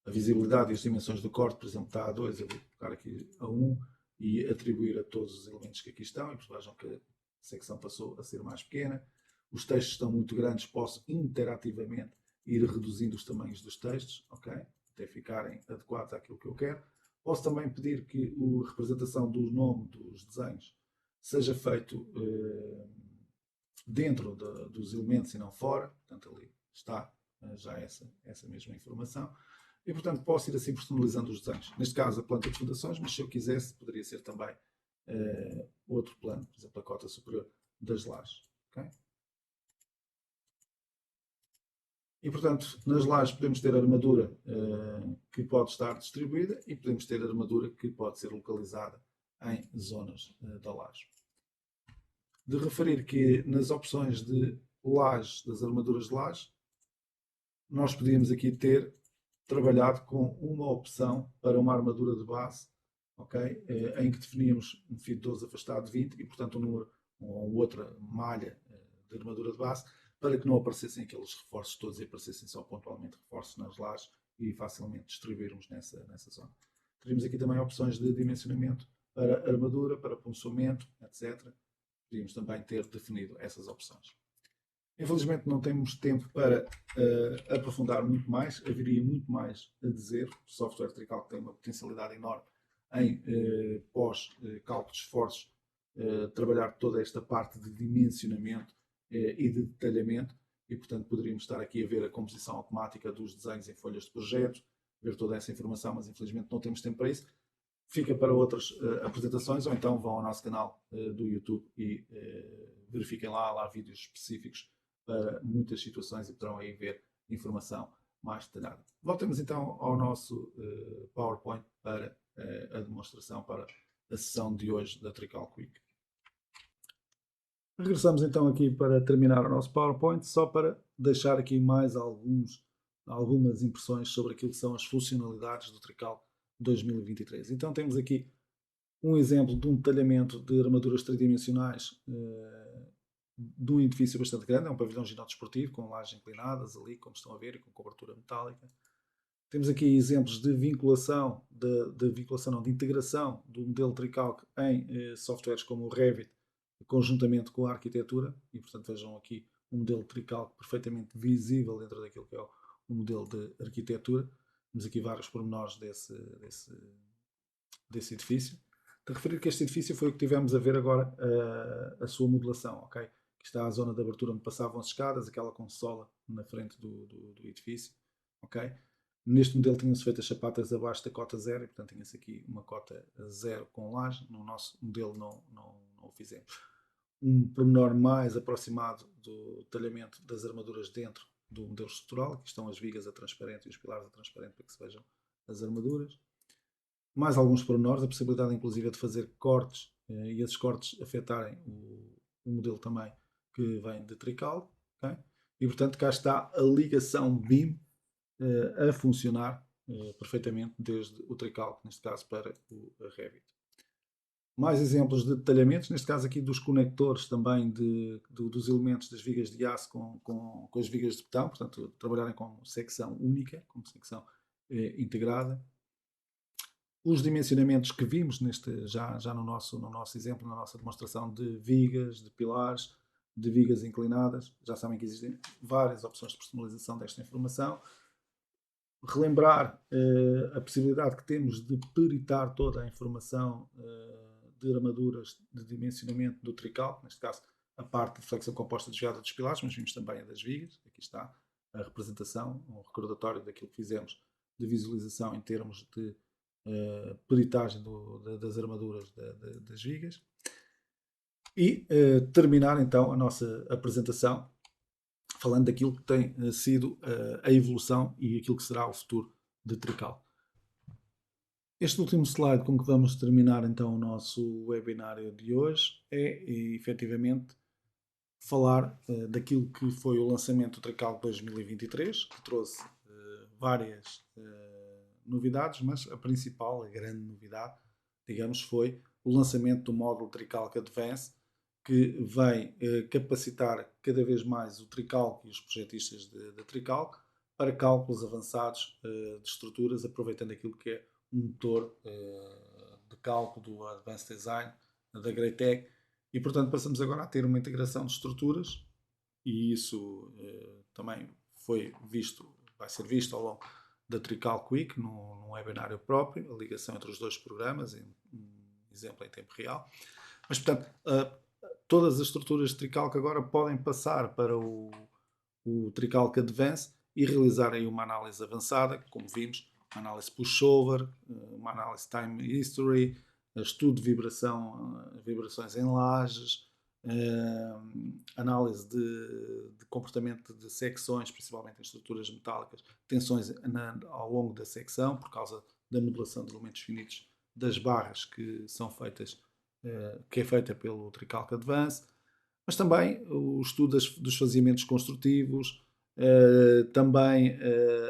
a visibilidade e as dimensões do corte, por exemplo, está a 2, eu vou colocar aqui a 1 e atribuir a todos os elementos que aqui estão, e vejam que a secção passou a ser mais pequena. Os textos estão muito grandes, posso interativamente ir reduzindo os tamanhos dos textos, ok? Até ficarem adequados àquilo que eu quero. Posso também pedir que a representação do nome dos desenhos seja feito dentro dos elementos e não fora. Portanto, ali está já essa mesma informação. E, portanto, posso ir assim personalizando os desenhos. Neste caso, a planta de fundações, mas se eu quisesse, poderia ser também outro plano, por exemplo, a cota superior das lajes. Okay? E, portanto, nas lajes podemos ter armadura que pode estar distribuída e podemos ter armadura que pode ser localizada em zonas da laje. De referir que nas opções de laje, das armaduras de laje, nós podíamos aqui ter trabalhado com uma opção para uma armadura de base, okay? Em que definíamos um fio de 12 afastado de 20 e, portanto, um número ou outra malha de armadura de base, para que não aparecessem aqueles reforços todos e aparecessem só pontualmente reforços nas lajes e facilmente distribuirmos nessa zona. Teríamos aqui também opções de dimensionamento para armadura, para punçoamento, etc. Podíamos também ter definido essas opções. Infelizmente não temos tempo para aprofundar muito mais, haveria muito mais a dizer. O software Tricalc tem uma potencialidade enorme em pós-cálculo de esforços, trabalhar toda esta parte de dimensionamento e de detalhamento, e portanto poderíamos estar aqui a ver a composição automática dos desenhos em folhas de projetos, ver toda essa informação, mas infelizmente não temos tempo para isso. Fica para outras apresentações, ou então vão ao nosso canal do YouTube e verifiquem lá há vídeos específicos para muitas situações e poderão aí ver informação mais detalhada. Voltemos então ao nosso PowerPoint para a demonstração, para a sessão de hoje da Tricalc Week. Regressamos então aqui para terminar o nosso PowerPoint, só para deixar aqui mais algumas impressões sobre aquilo que são as funcionalidades do Tricalc 2023. Então temos aqui um exemplo de um detalhamento de armaduras tridimensionais de um edifício bastante grande, é um pavilhão ginásio-desportivo com lajes inclinadas ali, como estão a ver, e com cobertura metálica. Temos aqui exemplos de vinculação, de integração do modelo Tricalc em softwares como o Revit, conjuntamente com a arquitetura, e portanto vejam aqui um modelo de Tricalc perfeitamente visível dentro daquilo que é o modelo de arquitetura. Temos aqui vários pormenores desse edifício. De referir que este edifício foi o que tivemos a ver agora, a sua modelação, ok? Aqui está a zona de abertura onde passavam as escadas, aquela consola na frente do edifício, ok? Neste modelo tinham-se feito as chapatas abaixo da cota 0 e, portanto, tinha-se aqui uma cota 0 com laje. No nosso modelo não o fizemos. Um pormenor mais aproximado do detalhamento das armaduras dentro do modelo estrutural. Aqui estão as vigas a transparente e os pilares a transparente para que se vejam as armaduras. Mais alguns pormenores, a possibilidade inclusive de fazer cortes e esses cortes afetarem o modelo também que vem de Tricalc, okay? E portanto cá está a ligação BIM a funcionar perfeitamente desde o Tricalc, neste caso para o Revit. Mais exemplos de detalhamentos, neste caso aqui dos conectores também dos elementos das vigas de aço com as vigas de betão, portanto trabalharem como secção única, como secção integrada. Os dimensionamentos que vimos já no nosso exemplo, na nossa demonstração de vigas, de pilares, de vigas inclinadas, já sabem que existem várias opções de personalização desta informação. Relembrar a possibilidade que temos de peritar toda a informação de armaduras de dimensionamento do Tricalc, neste caso a parte de flexão composta desviada dos pilares, mas vimos também a das vigas. Aqui está a representação, um recordatório daquilo que fizemos de visualização em termos de peritagem das armaduras das vigas. E terminar então a nossa apresentação falando daquilo que tem sido a evolução e aquilo que será o futuro de Tricalc. Este último slide com que vamos terminar então o nosso webinário de hoje é efetivamente falar daquilo que foi o lançamento do Tricalc 2023, que trouxe várias novidades, mas a principal, a grande novidade, digamos, foi o lançamento do módulo Tricalc Advance, que vem capacitar cada vez mais o Tricalc e os projetistas de Tricalc para cálculos avançados de estruturas, aproveitando aquilo que é um motor de cálculo do Advanced Design da Greitec, e portanto passamos agora a ter uma integração de estruturas, e isso também vai ser visto ao longo da Tricalc Week, num webinário próprio, a ligação entre os dois programas, um exemplo em tempo real. Mas, portanto, todas as estruturas de Tricalc agora podem passar para o Tricalc Advance e realizar aí uma análise avançada, como vimos, uma análise pushover, uma análise time history, estudo de vibrações em lajes, análise de comportamento de secções, principalmente em estruturas metálicas, tensões ao longo da secção, por causa da modulação de elementos finitos das barras que é feita pelo Tricalc Advance, mas também o estudo dos faziamentos construtivos, também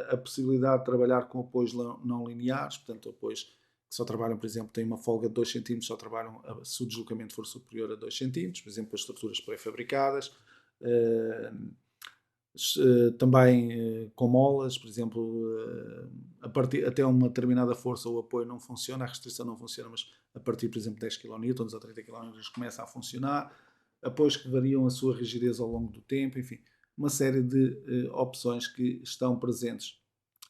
a possibilidade de trabalhar com apoios não lineares, portanto apoios que só trabalham, por exemplo, têm uma folga de 2 cm, só trabalham se o deslocamento for superior a 2 cm, por exemplo, as estruturas pré-fabricadas, também com molas, por exemplo, até uma determinada força o apoio não funciona, a restrição não funciona, mas a partir, por exemplo, de 10 kN ou 30 kN começa a funcionar, apoios que variam a sua rigidez ao longo do tempo, enfim, uma série de opções que estão presentes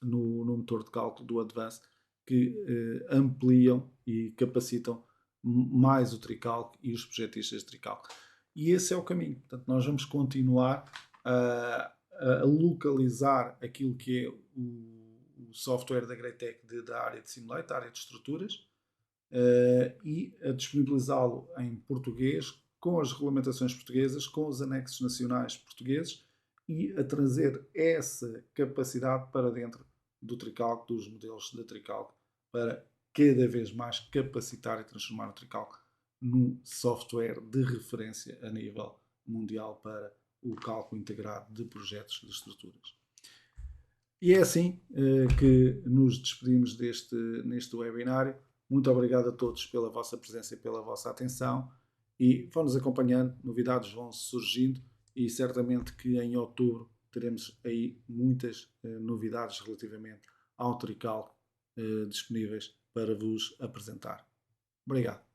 no motor de cálculo do Advance, que ampliam e capacitam mais o Tricalc e os projetistas de Tricalc. E esse é o caminho. Portanto, nós vamos continuar a localizar aquilo que é o software da Greitec da área de Simulate, da área de estruturas, e a disponibilizá-lo em português, com as regulamentações portuguesas, com os anexos nacionais portugueses, e a trazer essa capacidade para dentro do Tricalc, dos modelos da Tricalc, para cada vez mais capacitar e transformar o Tricalc num software de referência a nível mundial para o cálculo integrado de projetos de estruturas. E é assim que nos despedimos neste webinário. Muito obrigado a todos pela vossa presença e pela vossa atenção, e vão-nos acompanhando, novidades vão surgindo, e certamente que em outubro teremos aí muitas novidades relativamente ao Tricalc disponíveis para vos apresentar. Obrigado.